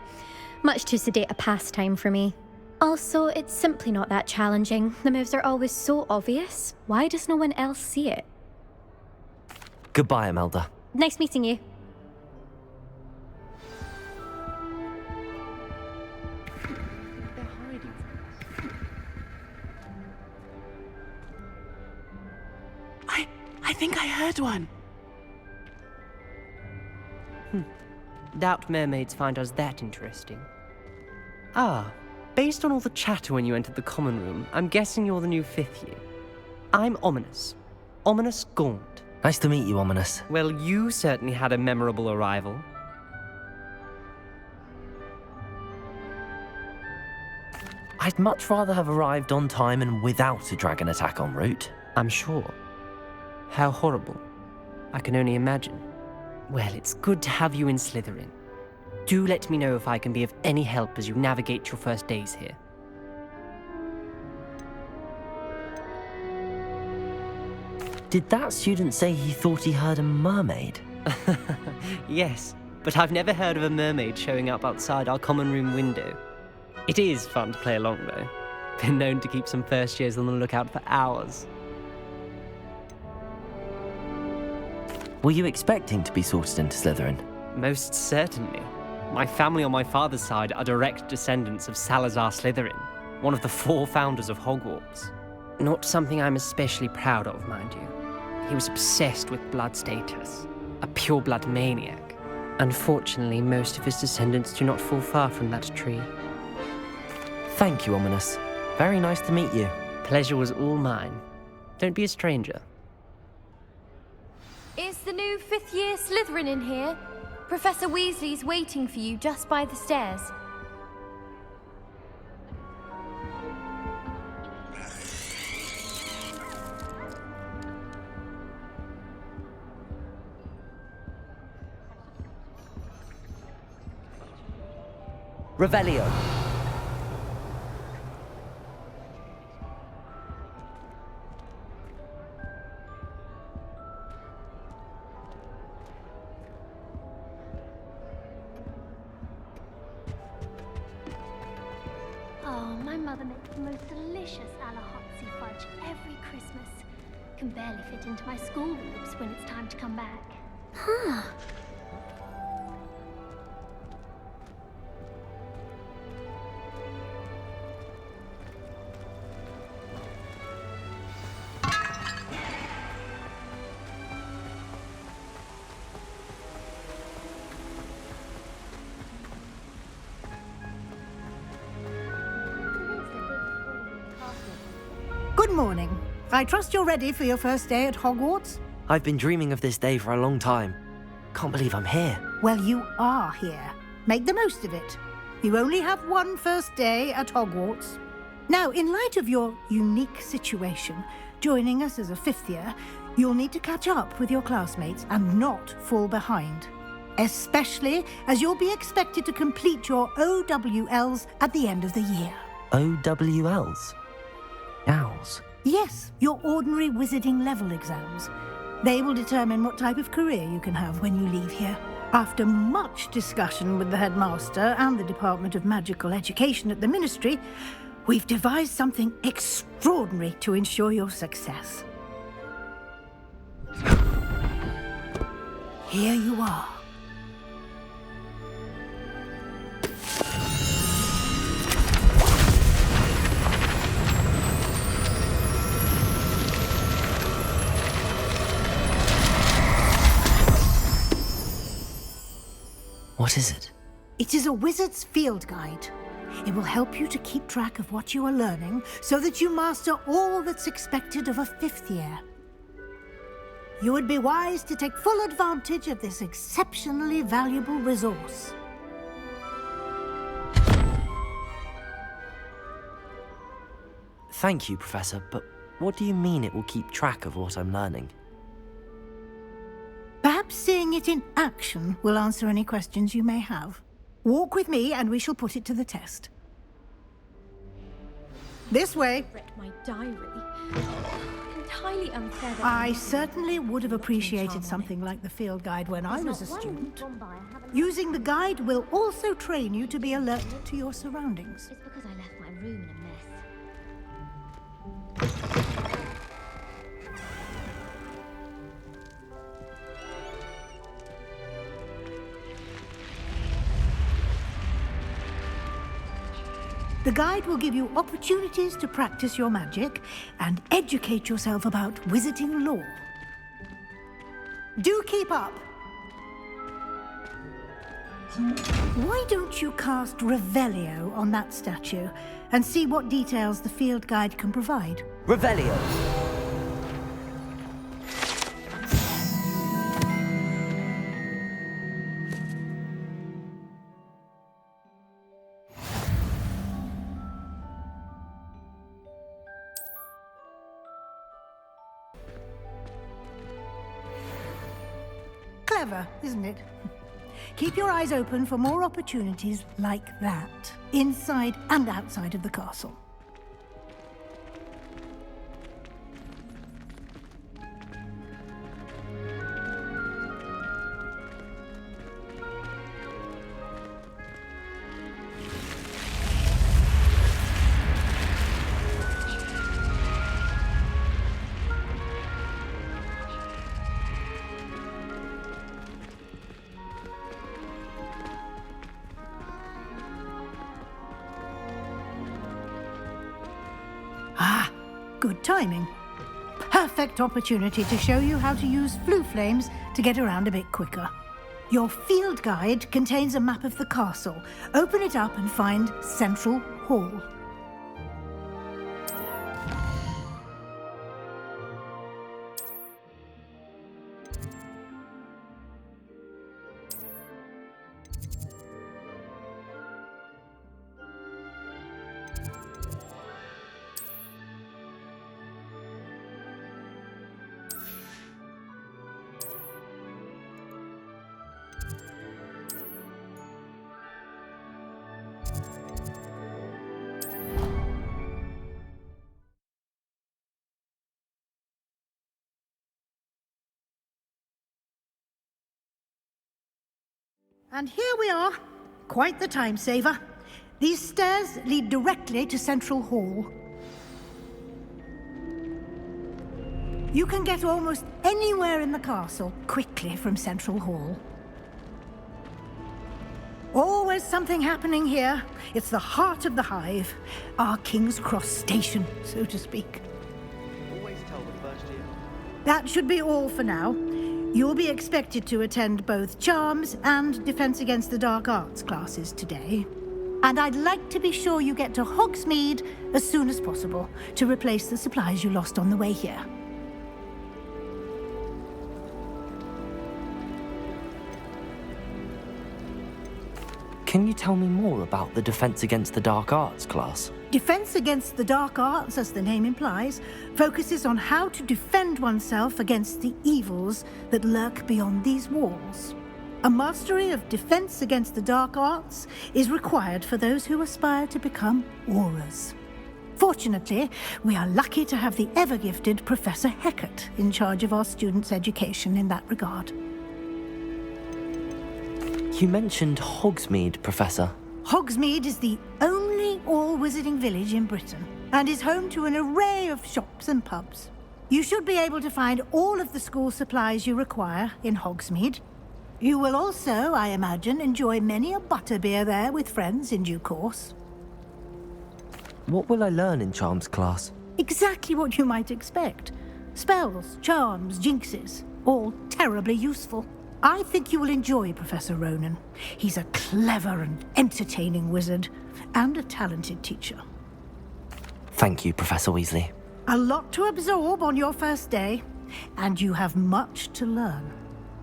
Much too sedate a pastime for me. Also, it's simply not that challenging. The moves are always so obvious. Why does no one else see it? Goodbye, Imelda. Nice meeting you. I think I heard one. Doubt mermaids find us that interesting. Ah, based on all the chatter when you entered the common room, I'm guessing you're the new 5th year. I'm Ominous. Ominous Gaunt. Nice to meet you, Ominous. Well, you certainly had a memorable arrival. I'd much rather have arrived on time and without a dragon attack en route. I'm sure. How horrible. I can only imagine. Well, it's good to have you in Slytherin. Do let me know if I can be of any help as you navigate your first days here. Did that student say he thought he heard a mermaid? Yes, but I've never heard of a mermaid showing up outside our common room window. It is fun to play along, though. Been known to keep some first years on the lookout for hours. Were you expecting to be sorted into Slytherin? Most certainly. My family on my father's side are direct descendants of Salazar Slytherin, one of the 4 founders of Hogwarts. Not something I'm especially proud of, mind you. He was obsessed with blood status, a pure-blood maniac. Unfortunately, most of his descendants do not fall far from that tree. Thank you, Ominous. Very nice to meet you. Pleasure was all mine. Don't be a stranger. Is the new 5th year Slytherin in here? Professor Weasley's waiting for you just by the stairs. Revelio. Oh, my mother makes the most delicious Alahotzi fudge every Christmas. Can barely fit into my school robes when it's time to come back. Huh. Good morning. I trust you're ready for your first day at Hogwarts? I've been dreaming of this day for a long time. Can't believe I'm here. Well, you are here. Make the most of it. You only have one first day at Hogwarts. Now, in light of your unique situation, joining us as a 5th year, you'll need to catch up with your classmates and not fall behind. Especially as you'll be expected to complete your OWLs at the end of the year. OWLs? Owls? Yes, your ordinary wizarding level exams. They will determine what type of career you can have when you leave here. After much discussion with the headmaster and the Department of Magical Education at the Ministry, we've devised something extraordinary to ensure your success. Here you are. What is it? It is a wizard's field guide. It will help you to keep track of what you are learning so that you master all that's expected of a 5th year. You would be wise to take full advantage of this exceptionally valuable resource. Thank you, Professor, but what do you mean it will keep track of what I'm learning? Perhaps seeing it in action will answer any questions you may have. Walk with me and we shall put it to the test. This way. Read my diary. Entirely unfair. I certainly would have appreciated something like the field guide when I was a student. Using the guide will also train you to be alert to your surroundings. It's because I left my room in a mess. The guide will give you opportunities to practice your magic and educate yourself about wizarding lore. Do keep up! Why don't you cast Revelio on that statue and see what details the field guide can provide? Revelio! Clever, isn't it? Keep your eyes open for more opportunities like that, inside and outside of the castle. Good timing. Perfect opportunity to show you how to use flue flames to get around a bit quicker. Your field guide contains a map of the castle. Open it up and find Central Hall. And here we are. Quite the time saver. These stairs lead directly to Central Hall. You can get almost anywhere in the castle quickly from Central Hall. Always something happening here. It's the heart of the hive. Our King's Cross station, so to speak. Always tell the first year. That should be all for now. You'll be expected to attend both Charms and Defense Against the Dark Arts classes today. And I'd like to be sure you get to Hogsmeade as soon as possible to replace the supplies you lost on the way here. Can you tell me more about the Defense Against the Dark Arts class? Defense Against the Dark Arts, as the name implies, focuses on how to defend oneself against the evils that lurk beyond these walls. A mastery of Defense Against the Dark Arts is required for those who aspire to become Aurors. Fortunately, we are lucky to have the ever-gifted Professor Hecat in charge of our students' education in that regard. You mentioned Hogsmeade, Professor. Hogsmeade is the only all-wizarding village in Britain and is home to an array of shops and pubs. You should be able to find all of the school supplies you require in Hogsmeade, You will also, I imagine, enjoy many a butterbeer there with friends in due course. What will I learn in Charms class? Exactly what you might expect. Spells, charms, jinxes, all terribly useful. I think you will enjoy Professor Ronan. He's a clever and entertaining wizard, and a talented teacher. Thank you, Professor Weasley. A lot to absorb on your first day, and you have much to learn.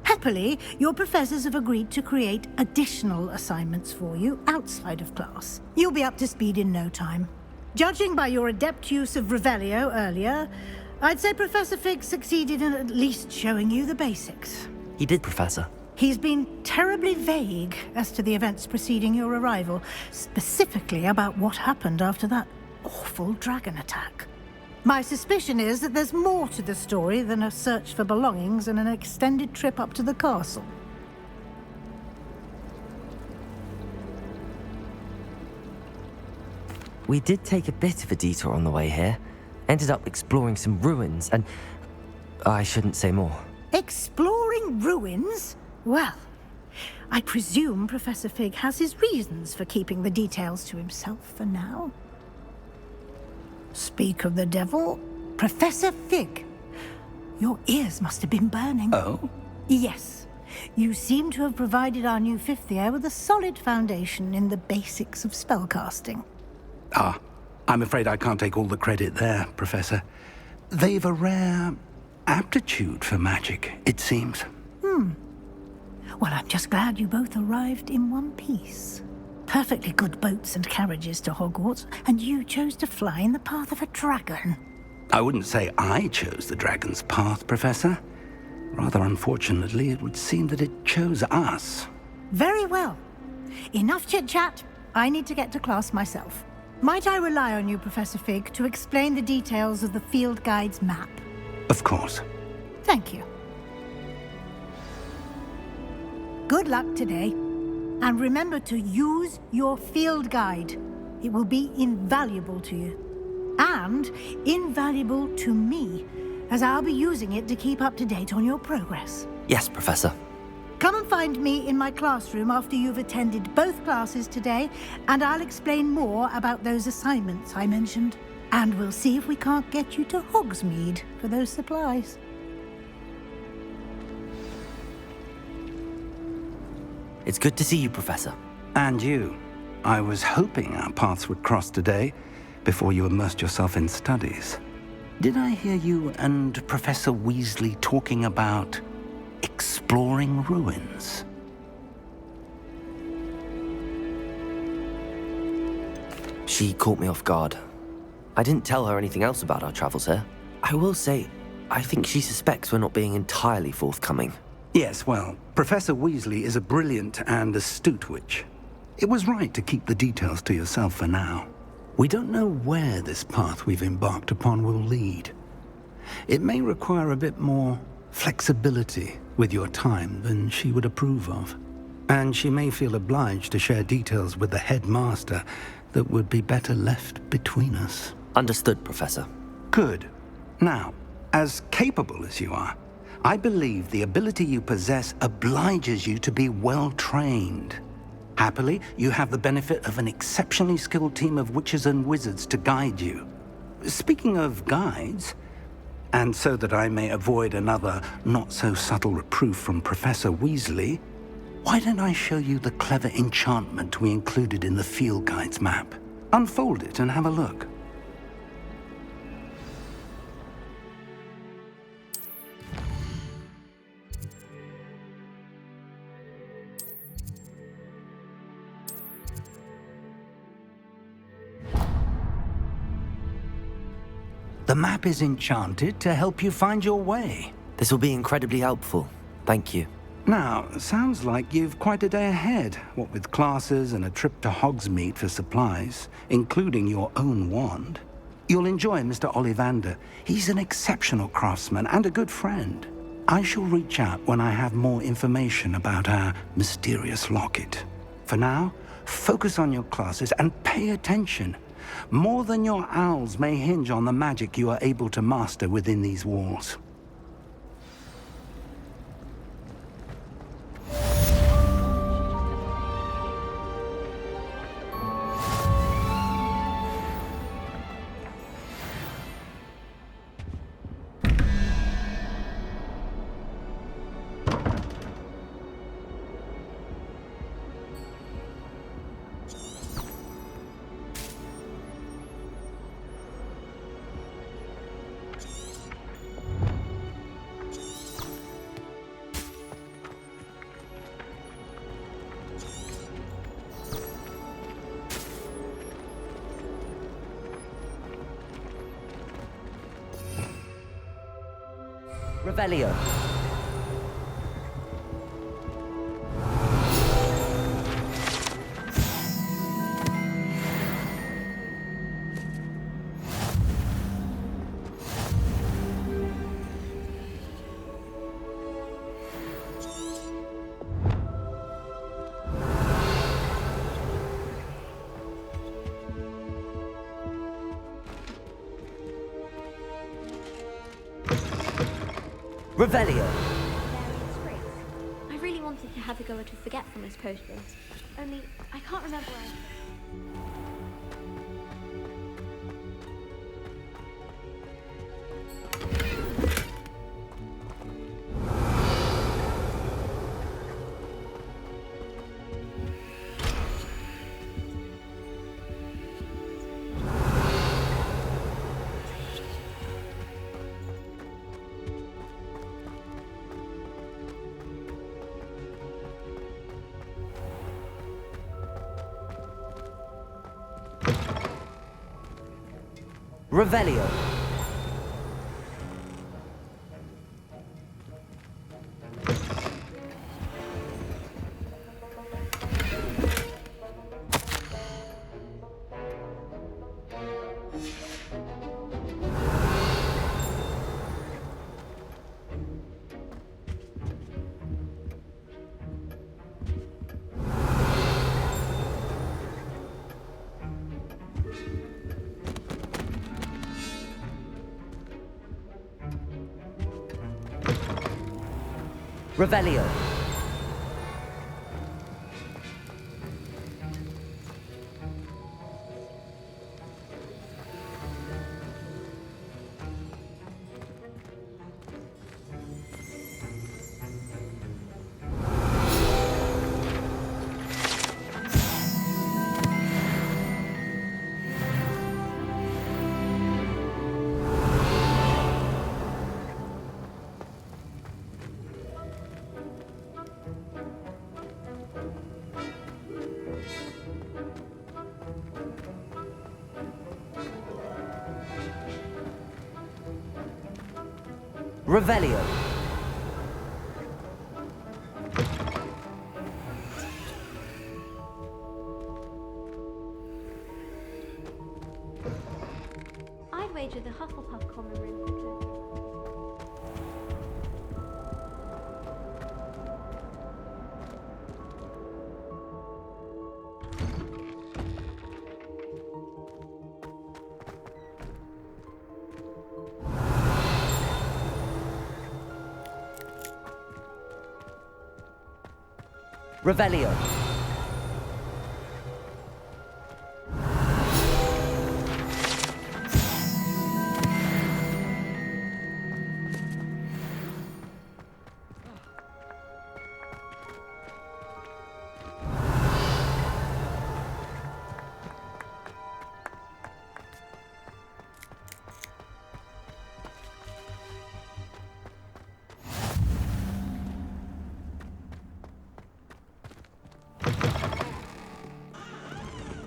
Happily, your professors have agreed to create additional assignments for you outside of class. You'll be up to speed in no time. Judging by your adept use of Revelio earlier, I'd say Professor Fig succeeded in at least showing you the basics. He did, Professor. He's been terribly vague as to the events preceding your arrival, specifically about what happened after that awful dragon attack. My suspicion is that there's more to the story than a search for belongings and an extended trip up to the castle. We did take a bit of a detour on the way here. Ended up exploring some ruins and... I shouldn't say more. Exploring ruins? Well, I presume Professor Fig has his reasons for keeping the details to himself for now. Speak of the devil, Professor Fig. Your ears must have been burning. Oh? Yes. You seem to have provided our new fifth year with a solid foundation in the basics of spellcasting. Ah, I'm afraid I can't take all the credit there, Professor. They've a rare aptitude for magic, it seems. Well, I'm just glad you both arrived in one piece. Perfectly good boats and carriages to Hogwarts, and you chose to fly in the path of a dragon. I wouldn't say I chose the dragon's path, Professor. Rather unfortunately, it would seem that it chose us. Very well. Enough chit-chat. I need to get to class myself. Might I rely on you, Professor Fig, to explain the details of the field guide's map? Of course. Thank you. Good luck today. And remember to use your field guide. It will be invaluable to you. And invaluable to me, as I'll be using it to keep up to date on your progress. Yes, Professor. Come and find me in my classroom after you've attended both classes today, and I'll explain more about those assignments I mentioned. And we'll see if we can't get you to Hogsmeade for those supplies. It's good to see you, Professor. And you. I was hoping our paths would cross today, before you immersed yourself in studies. Did I hear you and Professor Weasley talking about exploring ruins? She caught me off guard. I didn't tell her anything else about our travels here. I will say, I think she suspects we're not being entirely forthcoming. Yes, well, Professor Weasley is a brilliant and astute witch. It was right to keep the details to yourself for now. We don't know where this path we've embarked upon will lead. It may require a bit more flexibility with your time than she would approve of. And she may feel obliged to share details with the headmaster that would be better left between us. Understood, Professor. Good. Now, as capable as you are, I believe the ability you possess obliges you to be well-trained. Happily, you have the benefit of an exceptionally skilled team of witches and wizards to guide you. Speaking of guides, and so that I may avoid another not-so-subtle reproof from Professor Weasley, why don't I show you the clever enchantment we included in the field guide's map? Unfold it and have a look. The map is enchanted to help you find your way. This will be incredibly helpful. Thank you. Now, sounds like you've quite a day ahead, what with classes and a trip to Hogsmeade for supplies, including your own wand. You'll enjoy Mr. Ollivander. He's an exceptional craftsman and a good friend. I shall reach out when I have more information about our mysterious locket. For now, focus on your classes and pay attention. More than your owls may hinge on the magic you are able to master within these walls. Revelio. Revelio. I really wanted to have a go at a forgetfulness potion, only I can't remember where. Revelio. Revelio. Revelio. I'd wager the Hufflepuff common room for good. Revelio.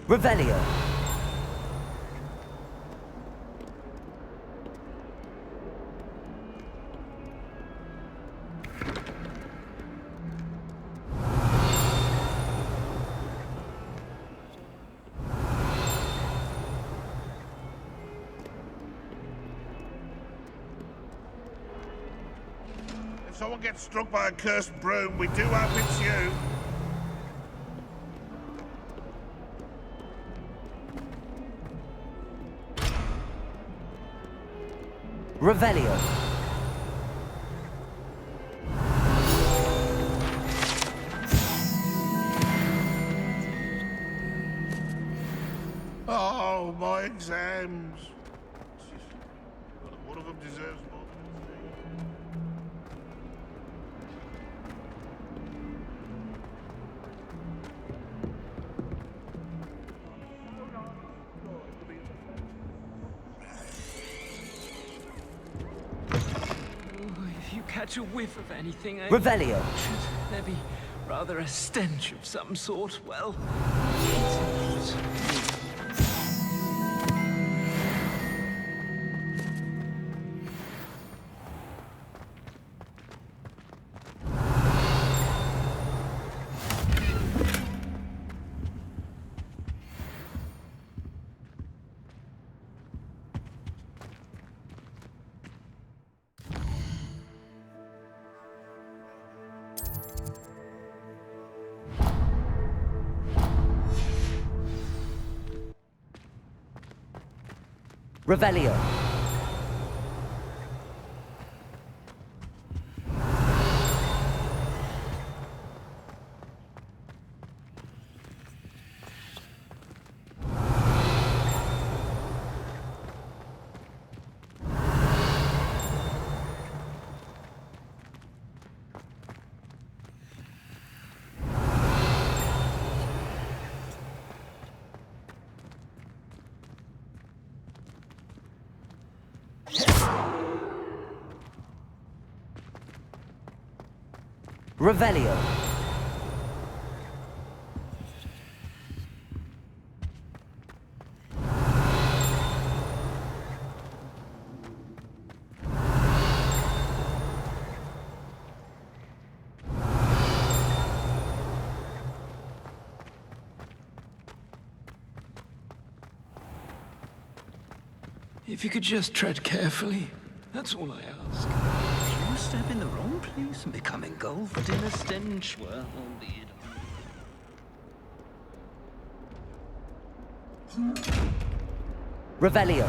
Revelio. If someone gets struck by a cursed broom, we do hope it's you. Revelio. Oh, my exams. One of them deserves more If you catch a whiff of anything, Revelio. Should there be rather a stench of some sort? Well, Revelio. Revelio. If you could just tread carefully, that's all I ask. If you step in the wrong place and become engulfed in a stench, well, be it. Revelio.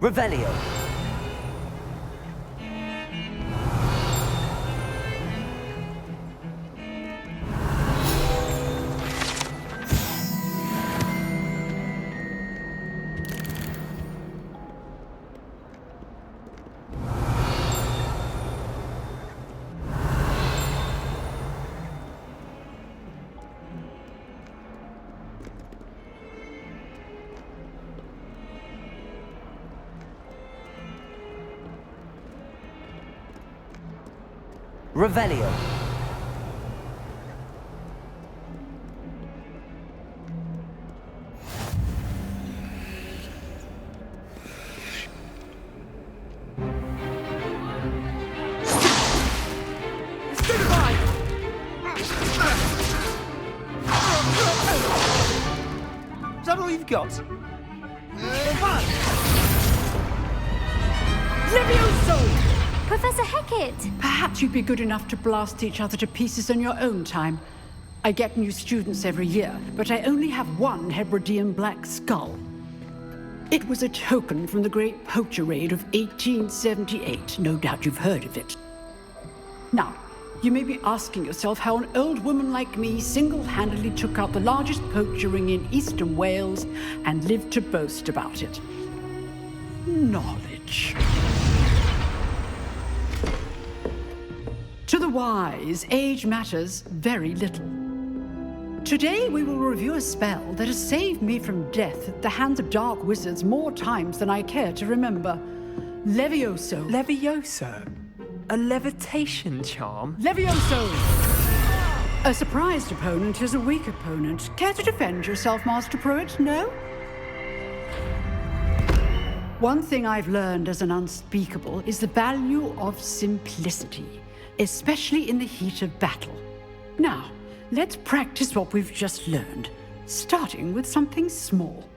Revelio. Revelio. Is that all you've got? Levioso! Professor Hecat! Perhaps you'd be good enough to blast each other to pieces in your own time. I get new students every year, but I only have one Hebridean black skull. It was a token from the Great Poacher Raid of 1878. No doubt you've heard of it. Now, you may be asking yourself how an old woman like me single-handedly took out the largest poacher ring in eastern Wales and lived to boast about it. Knowledge. To the wise, age matters very little. Today we will review a spell that has saved me from death at the hands of dark wizards more times than I care to remember. Levioso. Levioso? A levitation charm? Levioso! A surprised opponent is a weak opponent. Care to defend yourself, Master Pruitt? No? One thing I've learned as an unspeakable is the value of simplicity, especially in the heat of battle. Now, let's practice what we've just learned, starting with something small.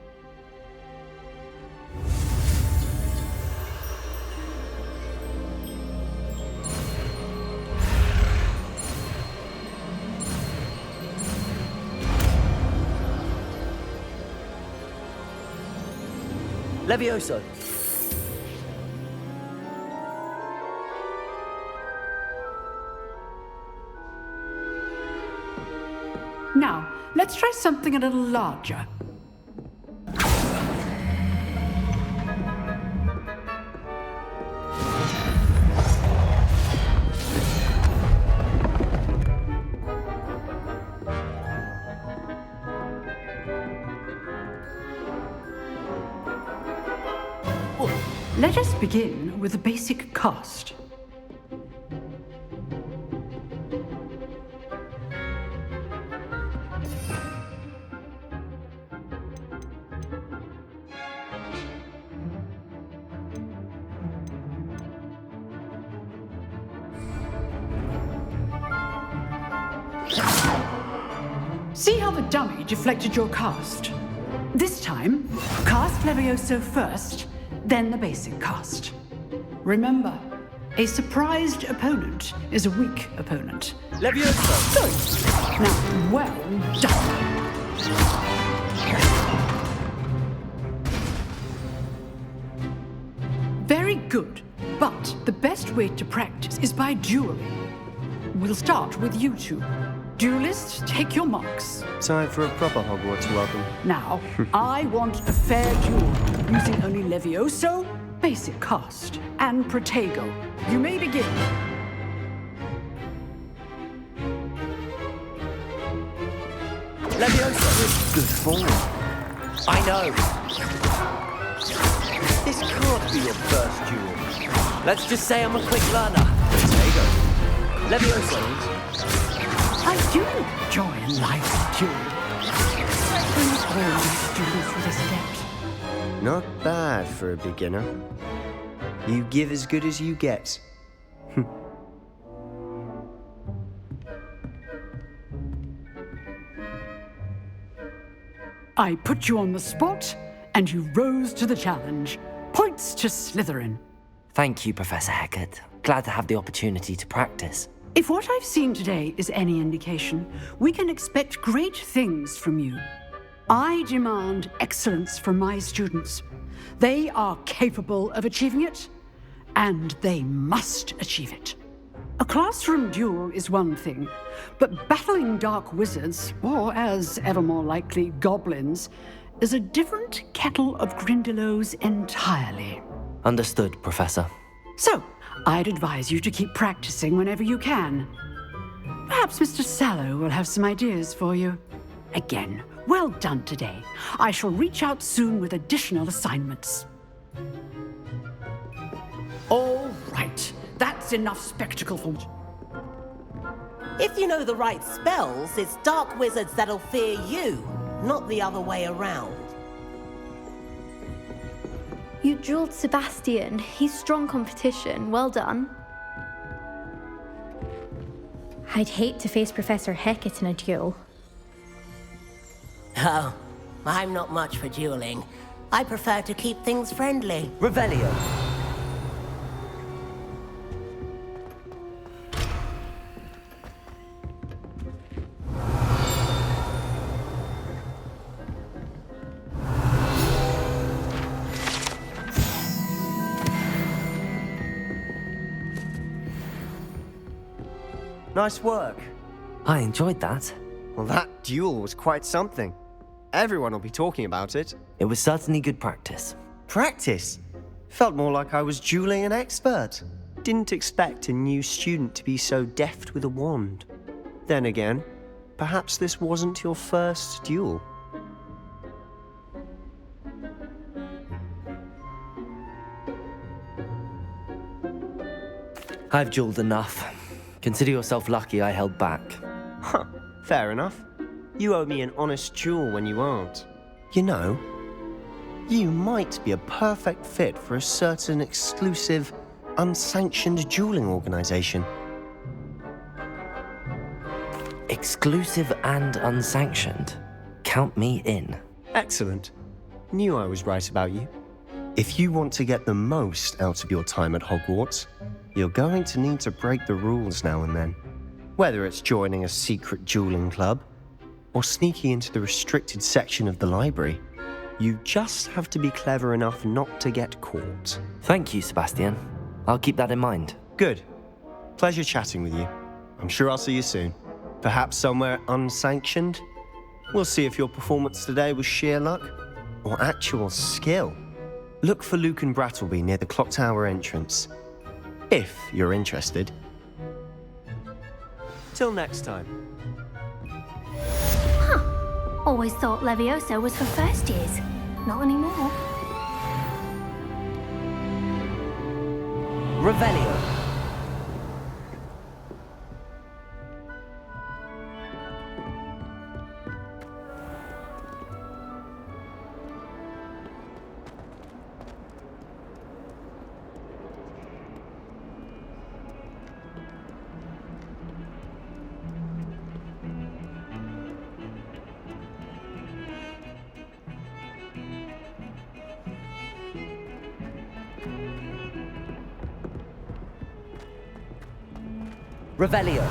Levioso. Now, let's try something a little larger. Let us begin with a basic cast. See how the dummy deflected your cast? This time, cast Levioso first, then the basic cast. Remember, a surprised opponent is a weak opponent. Levioso! Good. Now, well done. Very good, but the best way to practice is by dueling. We'll start with you two. Duelists, take your marks. Time for a proper Hogwarts welcome. Now, I want a fair duel, using only Levioso, basic cast, and Protego. You may begin. Levioso! Good form. I know. This can't be your first duel. Let's just say I'm a quick learner. Protego. Levioso. I do enjoy a lively duel. Bring all my students with this depth. Not bad for a beginner. You give as good as you get. I put you on the spot, and you rose to the challenge. Points to Slytherin. Thank you, Professor Hecat. Glad to have the opportunity to practice. If what I've seen today is any indication, we can expect great things from you. I demand excellence from my students. They are capable of achieving it, and they must achieve it. A classroom duel is one thing, but battling dark wizards, or as ever more likely, goblins, is a different kettle of Grindylows entirely. Understood, Professor. So, I'd advise you to keep practicing whenever you can. Perhaps Mr. Sallow will have some ideas for you. Again, well done today. I shall reach out soon with additional assignments. All right. That's enough spectacle for... If you know the right spells, it's dark wizards that'll fear you, not the other way around. You dueled Sebastian. He's strong competition. Well done. I'd hate to face Professor Hecat in a duel. Oh, I'm not much for dueling. I prefer to keep things friendly. Revelio. Nice work. I enjoyed that. Well, that duel was quite something. Everyone will be talking about it. It was certainly good practice. Practice? Felt more like I was dueling an expert. Didn't expect a new student to be so deft with a wand. Then again, perhaps this wasn't your first duel. I've dueled enough. Consider yourself lucky I held back. Huh, fair enough. You owe me an honest duel when you aren't. You know, you might be a perfect fit for a certain exclusive, unsanctioned dueling organization. Exclusive and unsanctioned? Count me in. Excellent. Knew I was right about you. If you want to get the most out of your time at Hogwarts, you're going to need to break the rules now and then. Whether it's joining a secret dueling club, or sneaking into the restricted section of the library, you just have to be clever enough not to get caught. Thank you, Sebastian. I'll keep that in mind. Good. Pleasure chatting with you. I'm sure I'll see you soon. Perhaps somewhere unsanctioned? We'll see if your performance today was sheer luck or actual skill. Look for Luke and Brattleby near the clock tower entrance, if you're interested. Till next time. Huh. Always thought Levioso was for first years. Not anymore. Revelio. Revelio.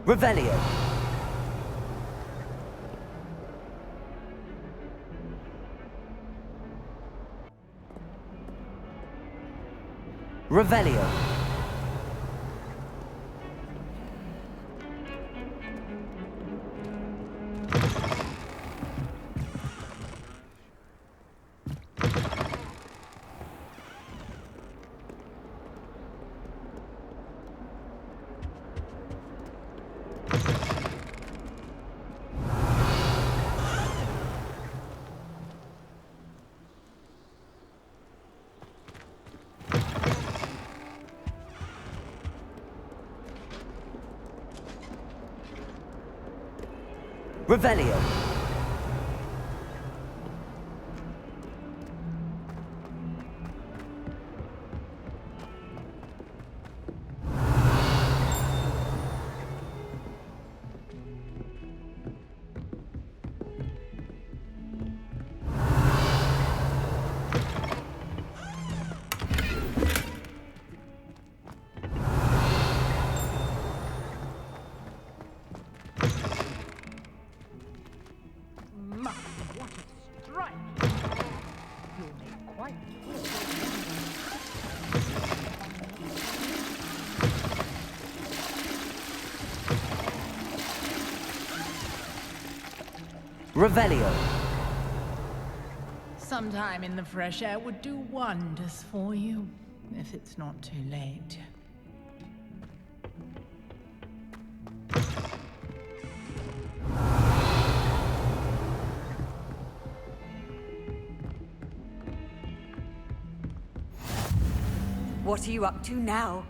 Revelio. Revelio. Revelio. Revelio. Sometime in the fresh air would do wonders for you, if it's not too late. What are you up to now?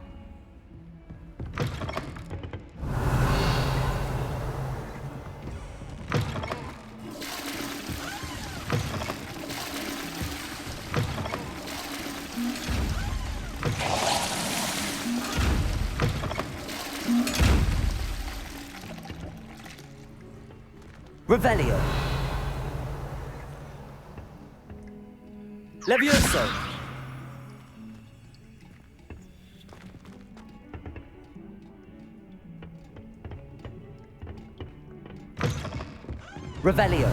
Revelio. Levioso. Revelio.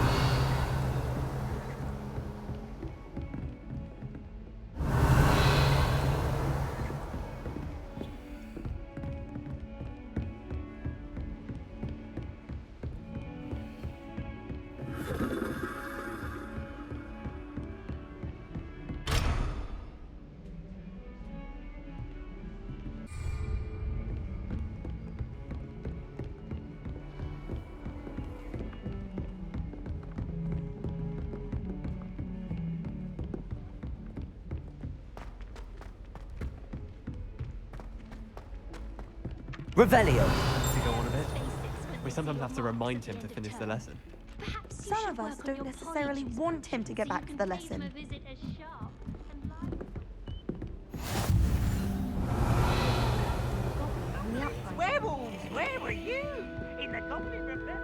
Revelio. To go on a bit, we sometimes have to remind him to finish the lesson. Some of us don't necessarily want him to get back to the lesson. Werewolves, where were you? In the Goblin Rebellion?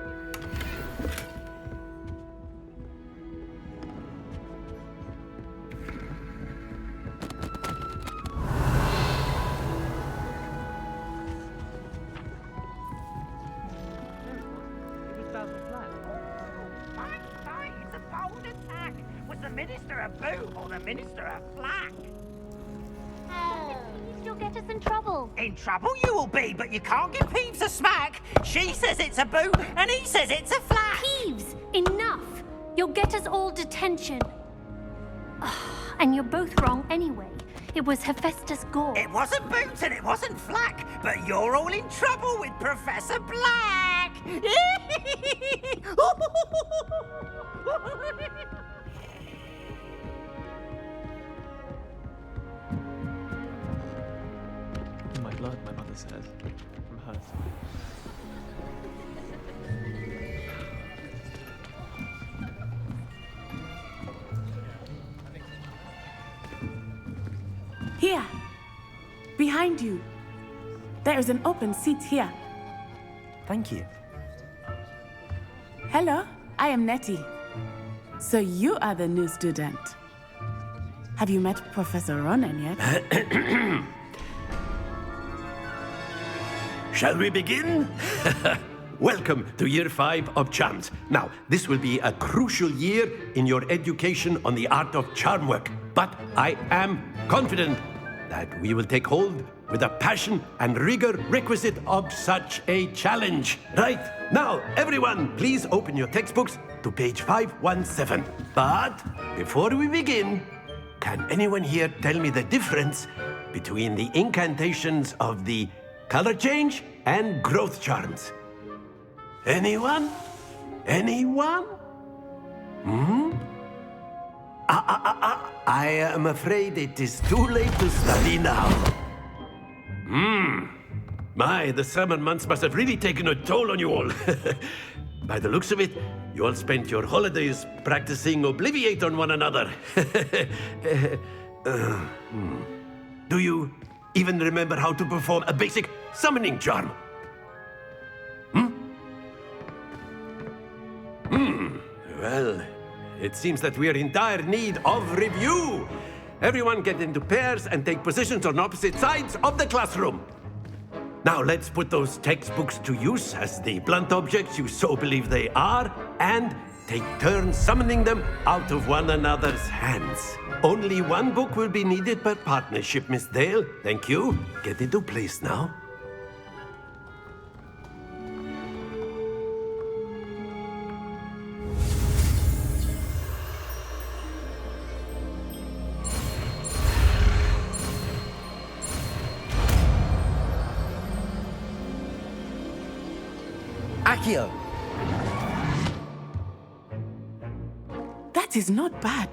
It's a bold attack. Was the Minister a boo or the Minister a flack? You'll get us in trouble. In trouble you will be, but you can't give Peeves a smack. She says it's a boo, and he says it's a flack. Peeves, enough. You'll get us all detention. And you're both wrong anyway. It was Hephaestus Gore. It wasn't Boot and it wasn't Flack, but you're all in trouble with Professor Black. You might blood, my mother says, from her side. Here! Behind you! There is an open seat here. Thank you. Hello, I am Nettie. So you are the new student. Have you met Professor Ronan yet? Shall we begin? Welcome to Year 5 of Charms. Now, this will be a crucial year in your education on the art of charm work. But I am confident that we will take hold with the passion and rigor requisite of such a challenge. Right, now, everyone, please open your textbooks to page 517. But before we begin, can anyone here tell me the difference between the incantations of the color change and growth charms? Anyone? Anyone? I am afraid it is too late to study now. My, the summer months must have really taken a toll on you all. By the looks of it, you all spent your holidays practicing Obliviate on one another. Do you even remember how to perform a basic summoning charm? Well, it seems that we are in dire need of review. Everyone get into pairs and take positions on opposite sides of the classroom. Now let's put those textbooks to use as the blunt objects you so believe they are, and take turns summoning them out of one another's hands. Only one book will be needed per partnership, Miss Dale. Thank you. Get into place now. Accio! That is not bad.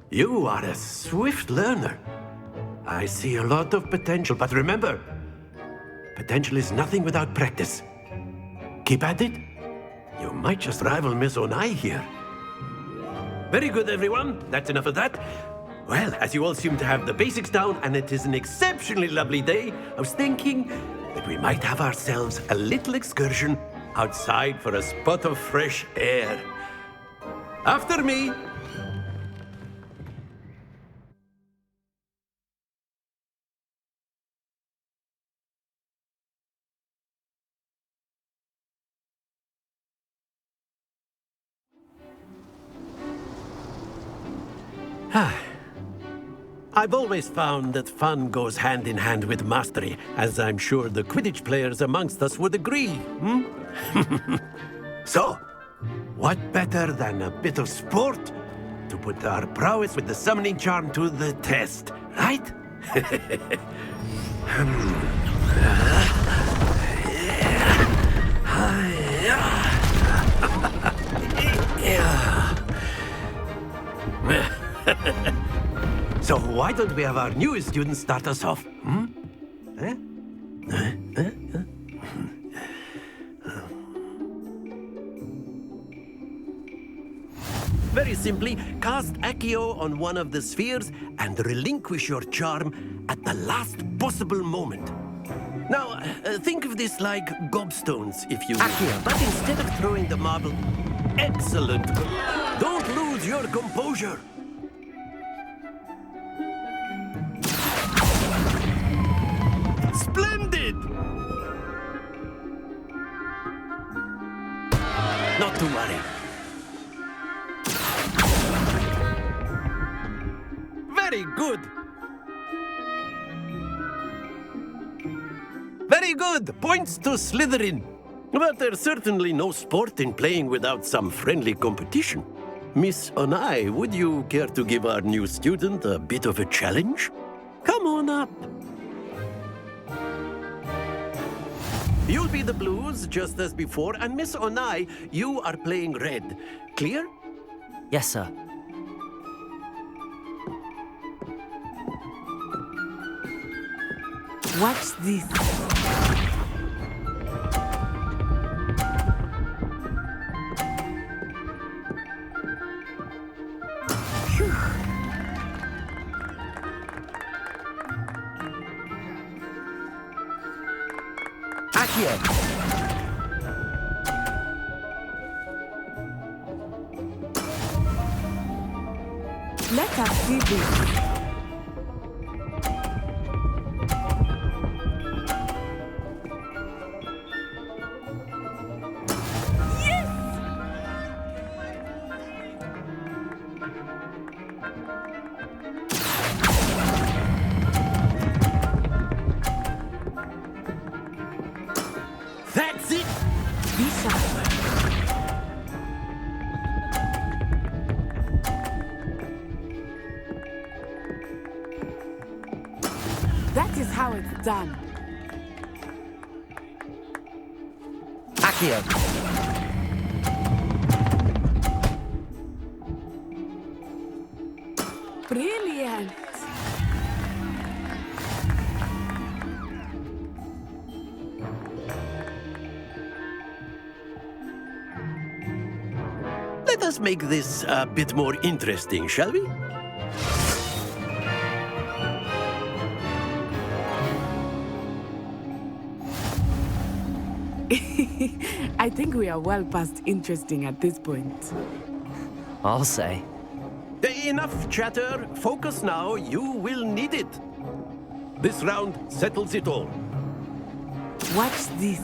You are a swift learner. I see a lot of potential, but remember, potential is nothing without practice. Keep at it. You might just rival Miss Onai here. Very good, everyone. That's enough of that. Well, as you all seem to have the basics down, and it is an exceptionally lovely day, I was thinking that we might have ourselves a little excursion outside for a spot of fresh air. After me. I've always found that fun goes hand in hand with mastery, as I'm sure the Quidditch players amongst us would agree. So, what better than a bit of sport to put our prowess with the summoning charm to the test, right? So why don't we have our newest student start us off? Very simply, cast Accio on one of the spheres and relinquish your charm at the last possible moment. Now, think of this like gobstones, if you will. Accio, but instead of throwing the marble... Excellent! Don't lose your composure! Splendid! Not to worry. Very good. Very good. Points to Slytherin. But there's certainly no sport in playing without some friendly competition. Miss Onai, would you care to give our new student a bit of a challenge? Come on up. You'll be the blues, just as before, and Miss Onai, you are playing red. Clear? Yes, sir. Watch this. Accio! Let us see this. That's it! Be sharp. That is how it's done. Accio! Brilliant. Let us make this a bit more interesting, shall we? I think we are well past interesting at this point. I'll say. Enough chatter. Focus now. You will need it. This round settles it all. Watch this.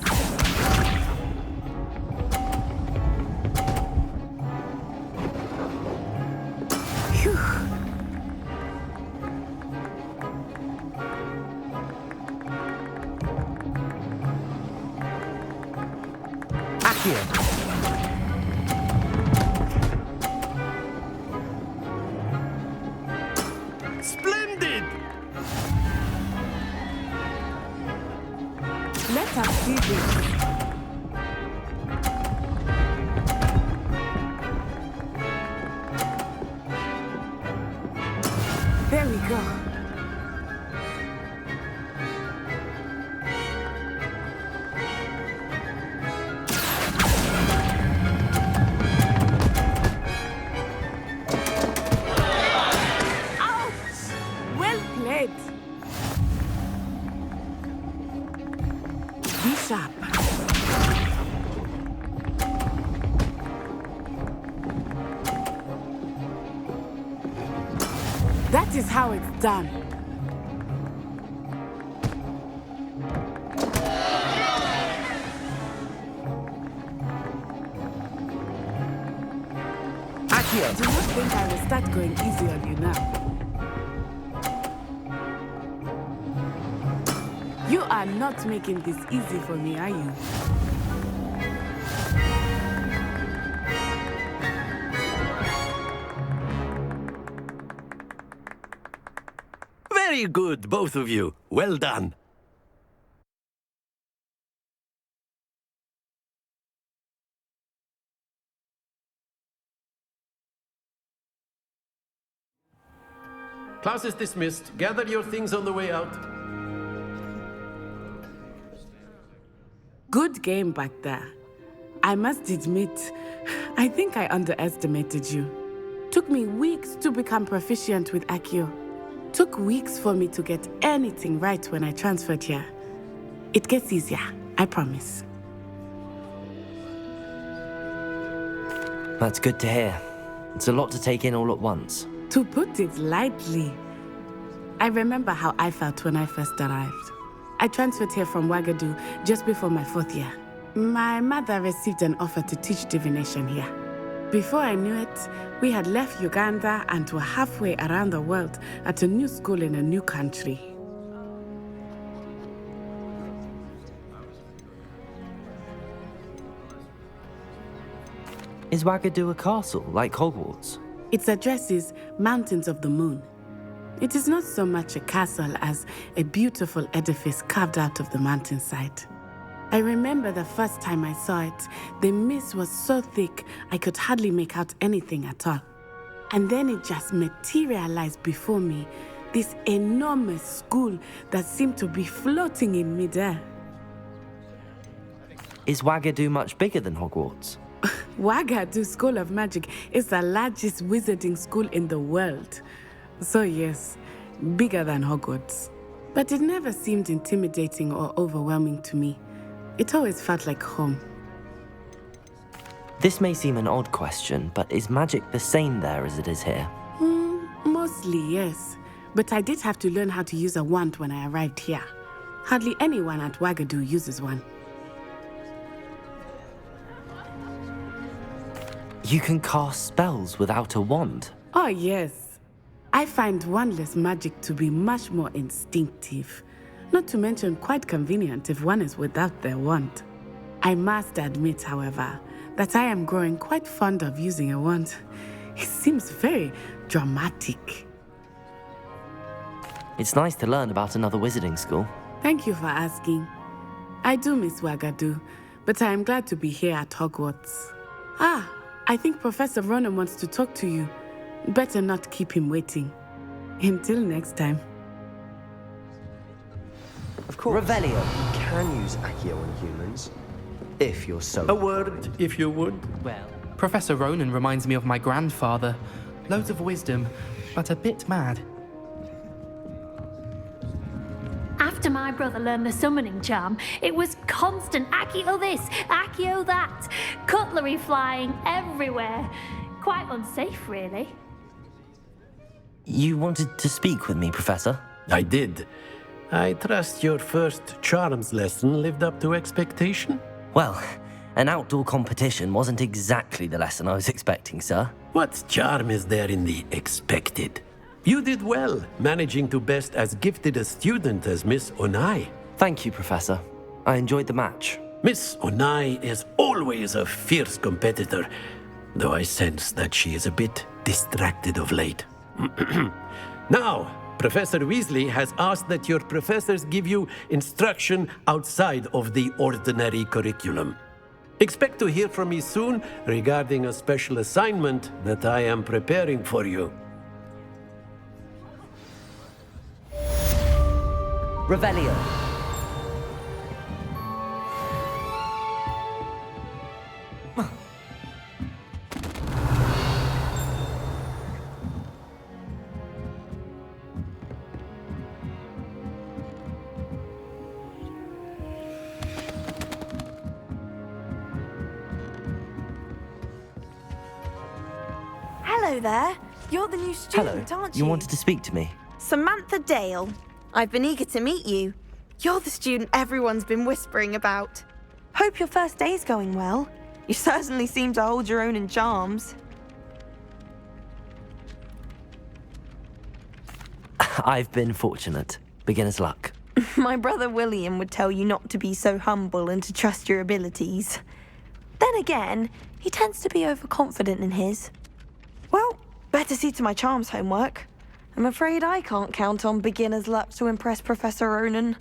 Phew. Accio! Splendid! Let us see this. There we go. Ouch! Well played. Be sharp. That is how it's done. Accio! Do not think I will start going easy on you now. You are not making this easy for me, are you? Very good, both of you. Well done. Class is dismissed. Gather your things on the way out. Good game back there. I must admit, I think I underestimated you. Took me weeks to become proficient with Accio. Took weeks for me to get anything right when I transferred here. It gets easier, I promise. That's good to hear. It's a lot to take in all at once. To put it lightly, I remember how I felt when I first arrived. I transferred here from Ouagadougou just before my 4th year. My mother received an offer to teach divination here. Before I knew it, we had left Uganda and were halfway around the world at a new school in a new country. Is Ouagadougou a castle, like Hogwarts? Its address is Mountains of the Moon. It is not so much a castle as a beautiful edifice carved out of the mountainside. I remember the first time I saw it, the mist was so thick I could hardly make out anything at all. And then it just materialized before me, this enormous school that seemed to be floating in midair. Is Wagadu much bigger than Hogwarts? Wagadu School of Magic is the largest wizarding school in the world. So yes, bigger than Hogwarts. But it never seemed intimidating or overwhelming to me. It always felt like home. This may seem an odd question, but is magic the same there as it is here? Mostly, yes. But I did have to learn how to use a wand when I arrived here. Hardly anyone at Wagadu uses one. You can cast spells without a wand? Oh, yes. I find wandless magic to be much more instinctive. Not to mention quite convenient if one is without their wand. I must admit, however, that I am growing quite fond of using a wand. It seems very dramatic. It's nice to learn about another wizarding school. Thank you for asking. I do miss Wagadu, but I am glad to be here at Hogwarts. I think Professor Ronan wants to talk to you. Better not keep him waiting. Until next time. Of course, Revelio. You can use Accio on humans, if you're so... A word, if you would. Well, Professor Ronan reminds me of my grandfather. Loads of wisdom, but a bit mad. After my brother learned the summoning charm, it was constant Accio this, Accio that, cutlery flying everywhere. Quite unsafe, really. You wanted to speak with me, Professor? I did. I trust your first charms lesson lived up to expectation? Well, an outdoor competition wasn't exactly the lesson I was expecting, sir. What charm is there in the expected? You did well, managing to best as gifted a student as Miss Onai. Thank you, Professor. I enjoyed the match. Miss Onai is always a fierce competitor, though I sense that she is a bit distracted of late. Now, Professor Weasley has asked that your professors give you instruction outside of the ordinary curriculum. Expect to hear from me soon regarding a special assignment that I am preparing for you. Revelio. Hello there. You're the new student, Hello. aren't you? You wanted to speak to me? Samantha Dale. I've been eager to meet you. You're the student everyone's been whispering about. Hope your first day's going well. You certainly seem to hold your own in charms. I've been fortunate. Beginner's luck. My brother William would tell you not to be so humble and to trust your abilities. Then again, he tends to be overconfident in his. Well, better see to my charms homework. I'm afraid I can't count on beginner's luck to impress Professor Ronan.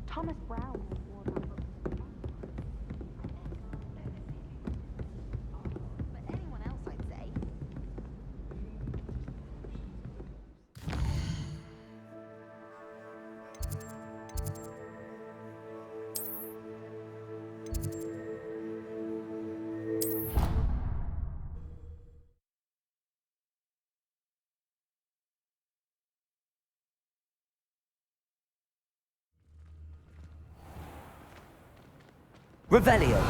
Thomas Brown. But anyone else, I'd say. Revelio.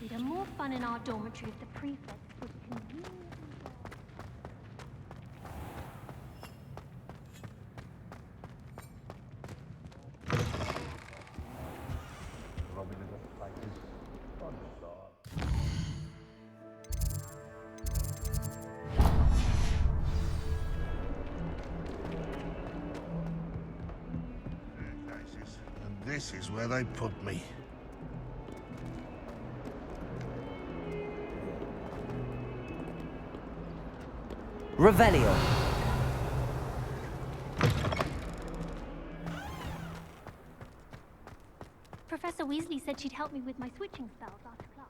We'd have more fun in our dormitory if the prefect would conveniently... And this is where they put me. Revelio. Professor Weasley said she'd help me with my switching spells after class.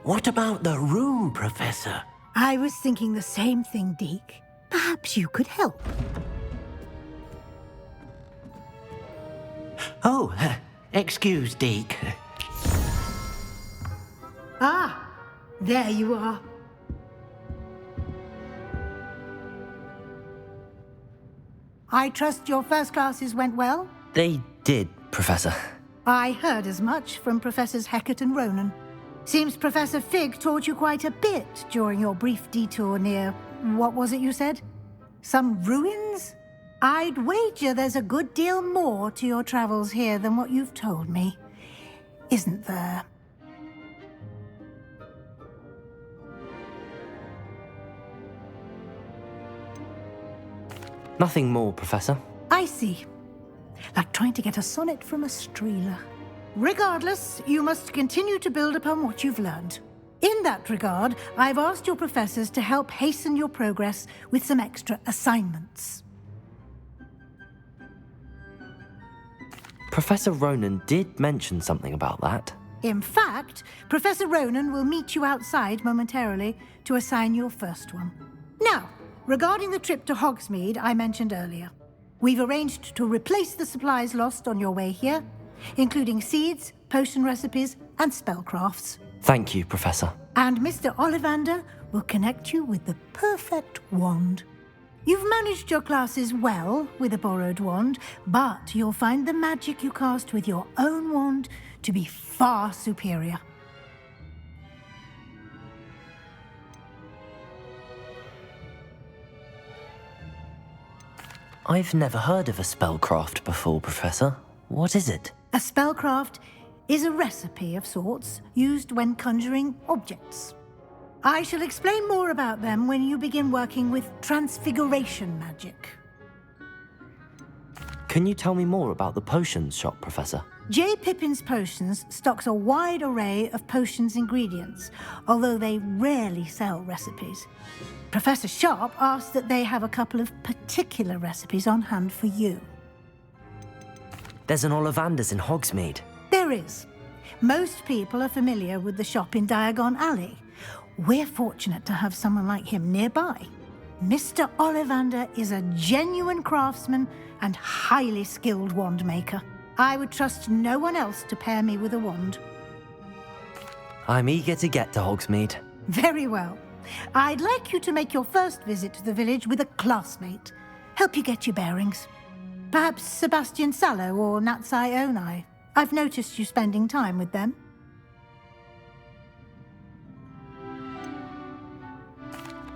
What about the room, Professor? I was thinking the same thing, Deke. Perhaps you could help. Oh, excuse, Deke. Ah, there you are. I trust your first classes went well? They did, Professor. I heard as much from Professors Hecat and Ronan. Seems Professor Fig taught you quite a bit during your brief detour near... what was it you said? Some ruins? I'd wager there's a good deal more to your travels here than what you've told me. Isn't there? Nothing more, Professor. I see. Like trying to get a sonnet from a streeler. Regardless, you must continue to build upon what you've learned. In that regard, I've asked your professors to help hasten your progress with some extra assignments. Professor Ronan did mention something about that. In fact, Professor Ronan will meet you outside momentarily to assign your first one. Now, regarding the trip to Hogsmeade I mentioned earlier, we've arranged to replace the supplies lost on your way here, including seeds, potion recipes, and spellcrafts. Thank you, Professor. And Mr. Ollivander will connect you with the perfect wand. You've managed your classes well with a borrowed wand, but you'll find the magic you cast with your own wand to be far superior. I've never heard of a spellcraft before, Professor. What is it? A spellcraft is a recipe of sorts used when conjuring objects. I shall explain more about them when you begin working with transfiguration magic. Can you tell me more about the potions shop, Professor? J. Pippin's Potions stocks a wide array of potions ingredients, although they rarely sell recipes. Professor Sharp asked that they have a couple of particular recipes on hand for you. There's an Ollivander's in Hogsmeade. There is. Most people are familiar with the shop in Diagon Alley. We're fortunate to have someone like him nearby. Mr. Ollivander is a genuine craftsman and highly skilled wand maker. I would trust no one else to pair me with a wand. I'm eager to get to Hogsmeade. Very well. I'd like you to make your first visit to the village with a classmate. Help you get your bearings. Perhaps Sebastian Sallow or Natsai Onai. I've noticed you spending time with them.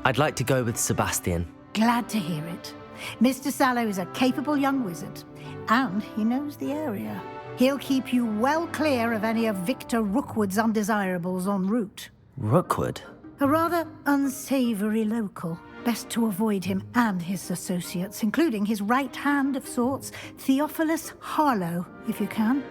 I'd like to go with Sebastian. Glad to hear it. Mr. Sallow is a capable young wizard, and he knows the area. He'll keep you well clear of any of Victor Rookwood's undesirables en route. Rookwood? A rather unsavory local. Best to avoid him and his associates, including his right hand of sorts, Theophilus Harlow, if you can.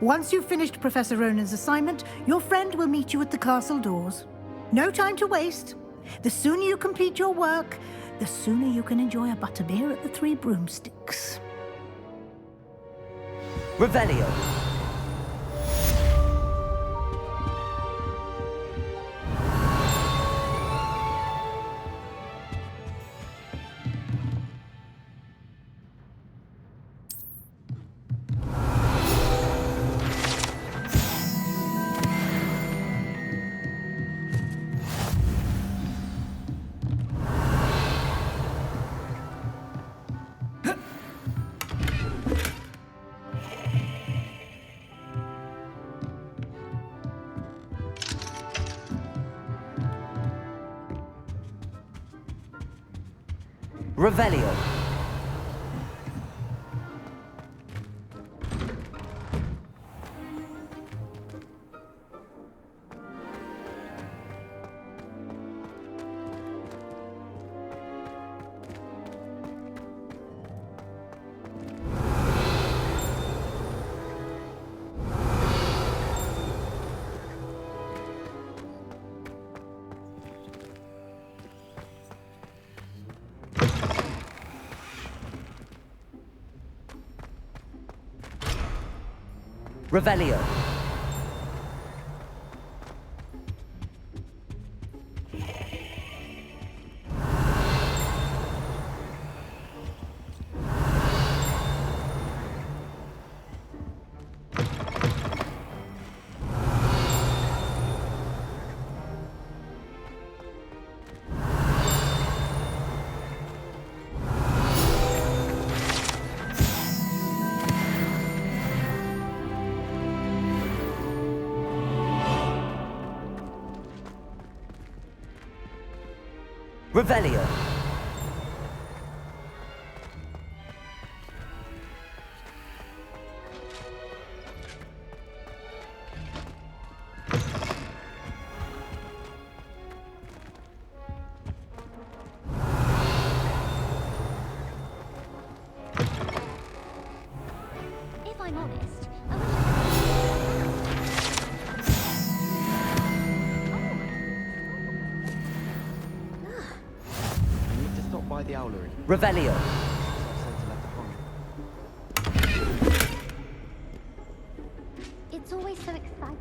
Once you've finished Professor Ronan's assignment, your friend will meet you at the castle doors. No time to waste. The sooner you complete your work, the sooner you can enjoy a butterbeer at the Three Broomsticks. Revelio. Revelio. Revelio. Revelio. If I'm honest, I need to stop by the owlery. Revelio. it's always so exciting.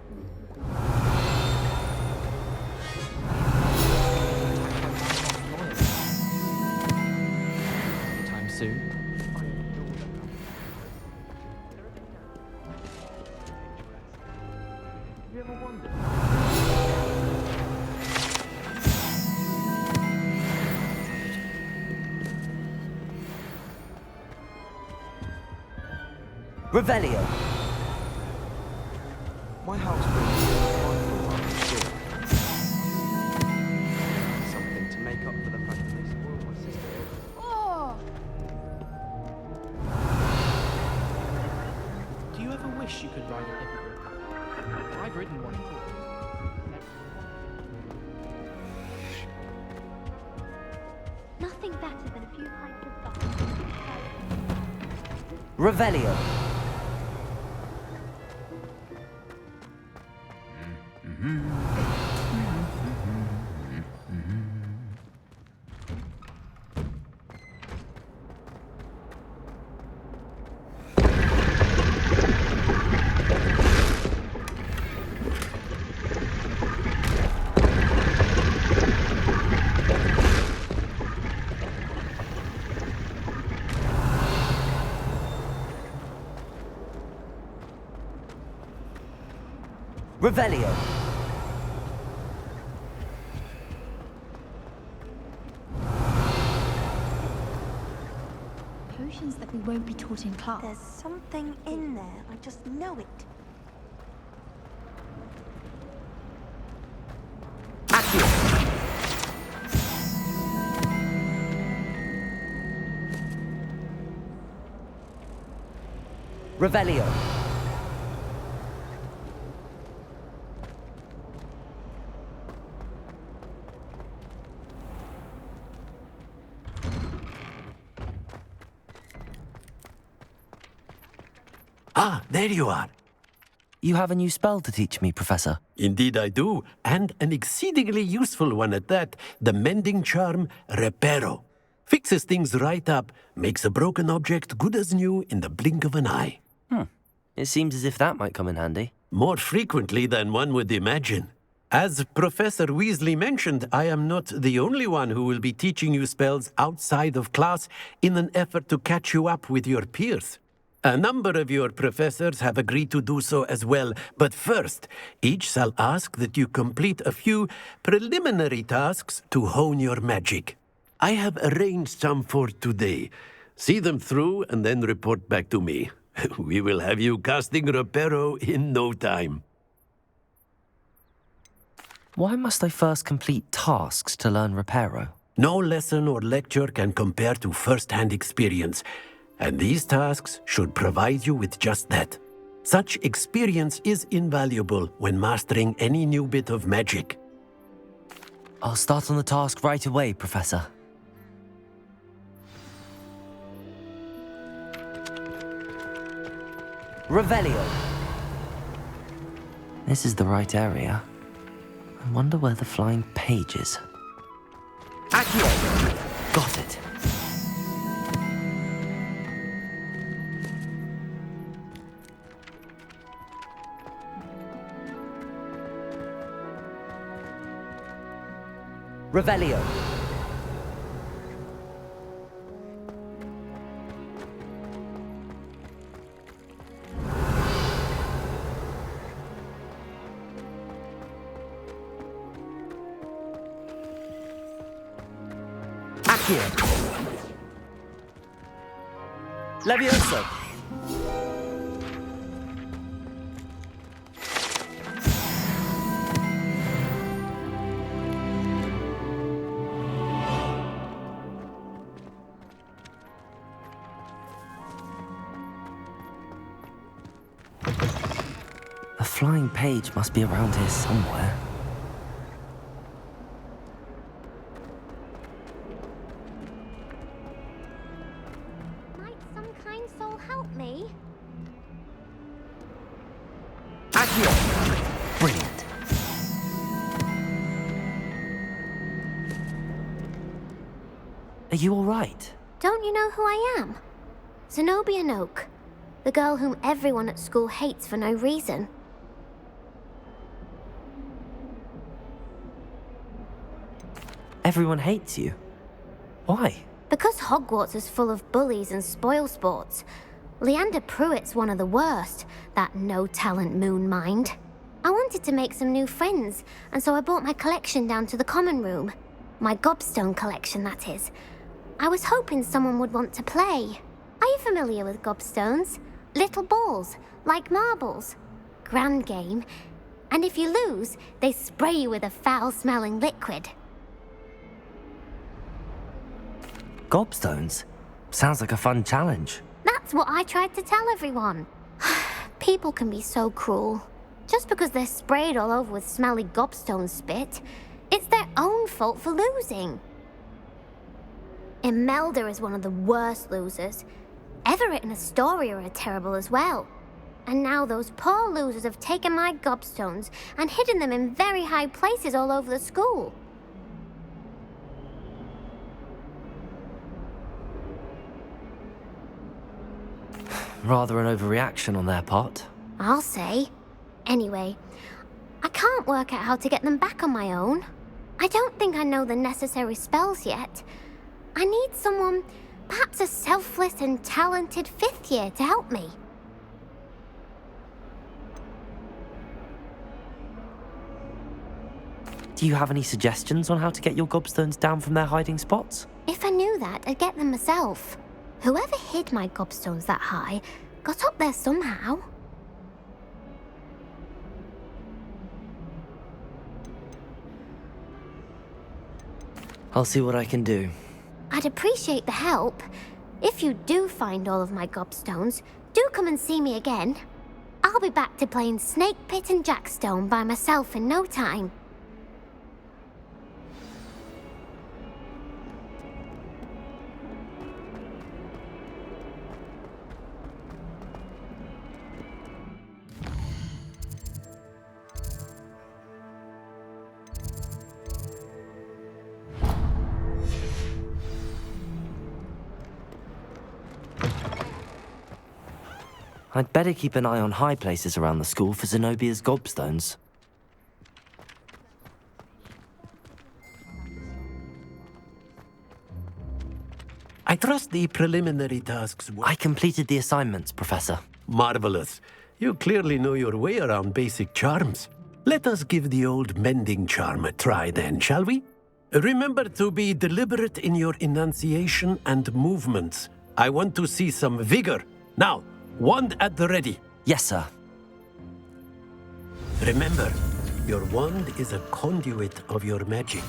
Time soon. Have you ever wondered? Revelio. My house brings something to make up for the fact that they spoiled my sister. Do you ever wish you could ride a hippogriff? I've ridden one too. Nothing better than a few pints of vodka. Revelio. Revelio. Potions that we won't be taught in class. There's something in there. I just know it. Revelio. Ah, there you are. You have a new spell to teach me, Professor. Indeed I do, and an exceedingly useful one at that. The mending charm, Reparo. Fixes things right up, makes a broken object good as new in the blink of an eye. It seems as if that might come in handy. More frequently than one would imagine. As Professor Weasley mentioned, I am not the only one who will be teaching you spells outside of class in an effort to catch you up with your peers. A number of your professors have agreed to do so as well, but first, each shall ask that you complete a few preliminary tasks to hone your magic. I have arranged some for today. See them through and then report back to me. We will have you casting Reparo in no time. Why must I first complete tasks to learn Reparo? No lesson or lecture can compare to first-hand experience, and these tasks should provide you with just that. Such experience is invaluable when mastering any new bit of magic. I'll start on the task right away, Professor. Revelio. This is the right area. I wonder where the flying page is. Accio! Got it. Revelio. Accio. Levioso. A flying page must be around here somewhere. Might some kind soul help me? Accio! Brilliant. Are you all right? Don't you know who I am? Zenobia Noak, the girl whom everyone at school hates for no reason. Everyone hates you. Why? Because Hogwarts is full of bullies and spoilsports. Leander Pruitt's one of the worst, that no-talent moon mind. I wanted to make some new friends, and so I brought my collection down to the common room. My gobstone collection, that is. I was hoping someone would want to play. Are you familiar with gobstones? Little balls, like marbles. Grand game. And if you lose, they spray you with a foul-smelling liquid. Gobstones? Sounds like a fun challenge. That's what I tried to tell everyone. People can be so cruel. Just because they're sprayed all over with smelly gobstone spit, it's their own fault for losing. Imelda is one of the worst losers. Everett and Astoria are terrible as well. And now those poor losers have taken my gobstones and hidden them in very high places all over the school. Rather an overreaction on their part. I'll say. Anyway, I can't work out how to get them back on my own. I don't think I know the necessary spells yet. I need someone, perhaps a selfless and talented fifth year to help me. Do you have any suggestions on how to get your gobstones down from their hiding spots? If I knew that, I'd get them myself. Whoever hid my gobstones that high got up there somehow. I'll see what I can do. I'd appreciate the help. If you do find all of my gobstones, do come and see me again. I'll be back to playing Snake Pit and Jackstone by myself in no time. I'd better keep an eye on high places around the school for Zenobia's gobstones. I trust the preliminary tasks were... I completed the assignments, Professor. Marvelous. You clearly know your way around basic charms. Let us give the old mending charm a try then, shall we? Remember to be deliberate in your enunciation and movements. I want to see some vigor. Now, wand at the ready. Yes, sir. Remember, your wand is a conduit of your magic.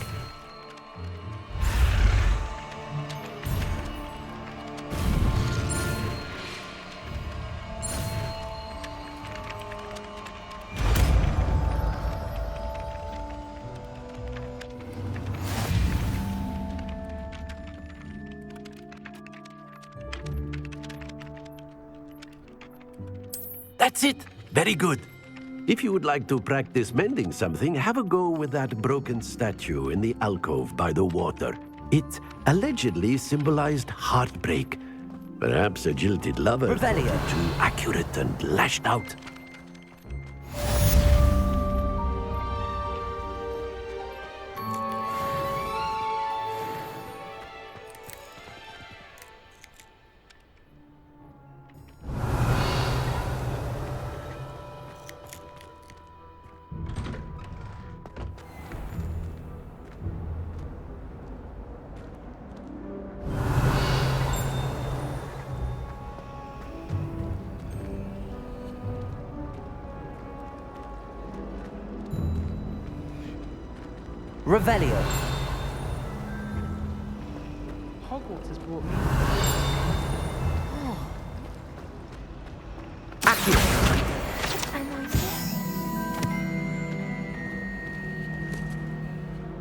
That's it! Very good. If you would like to practice mending something, have a go with that broken statue in the alcove by the water. It allegedly symbolized heartbreak. Perhaps a jilted lover Revelio. too accurate and lashed out. Revelio. Hogwarts has brought me.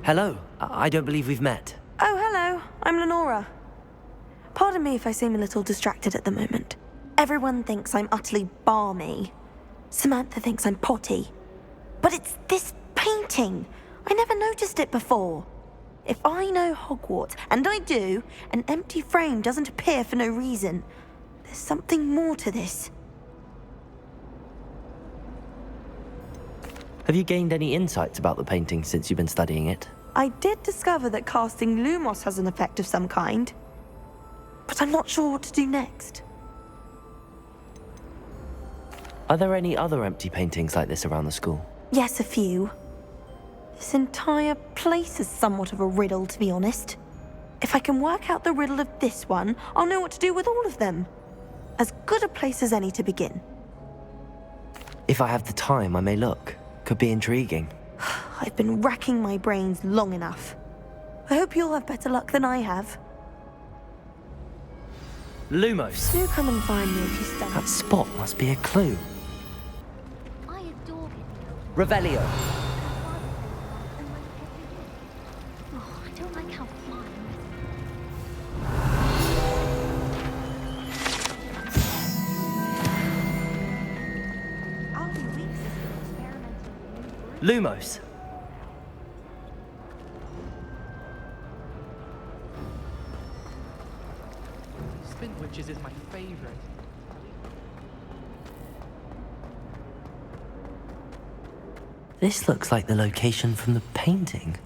Hello. I don't believe we've met. Oh, hello. I'm Lenora. Pardon me if I seem a little distracted at the moment. Everyone thinks I'm utterly balmy. Samantha thinks I'm potty. But it's this painting. I never noticed it before. If I know Hogwarts, and I do, an empty frame doesn't appear for no reason. There's something more to this. Have you gained any insights about the painting since you've been studying it? I did discover that casting Lumos has an effect of some kind. But I'm not sure what to do next. Are there any other empty paintings like this around the school? Yes, a few. This entire place is somewhat of a riddle, to be honest. If I can work out the riddle of this one, I'll know what to do with all of them. As good a place as any to begin. If I have the time, I may look. Could be intriguing. I've been racking my brains long enough. I hope you'll have better luck than I have. Lumos. Do come and find me if you stumble. That spot must be a clue. I adore it. Revelio. Oh, I don't like how flying. Lumos. Spintwitches is my favorite. This looks like the location from the painting.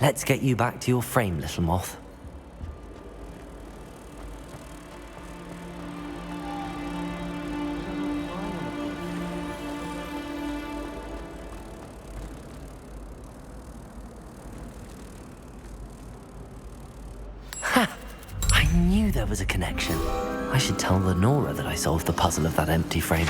Let's get you back to your frame, little moth. Ha! I knew there was a connection. I should tell Lenora that I solved the puzzle of that empty frame.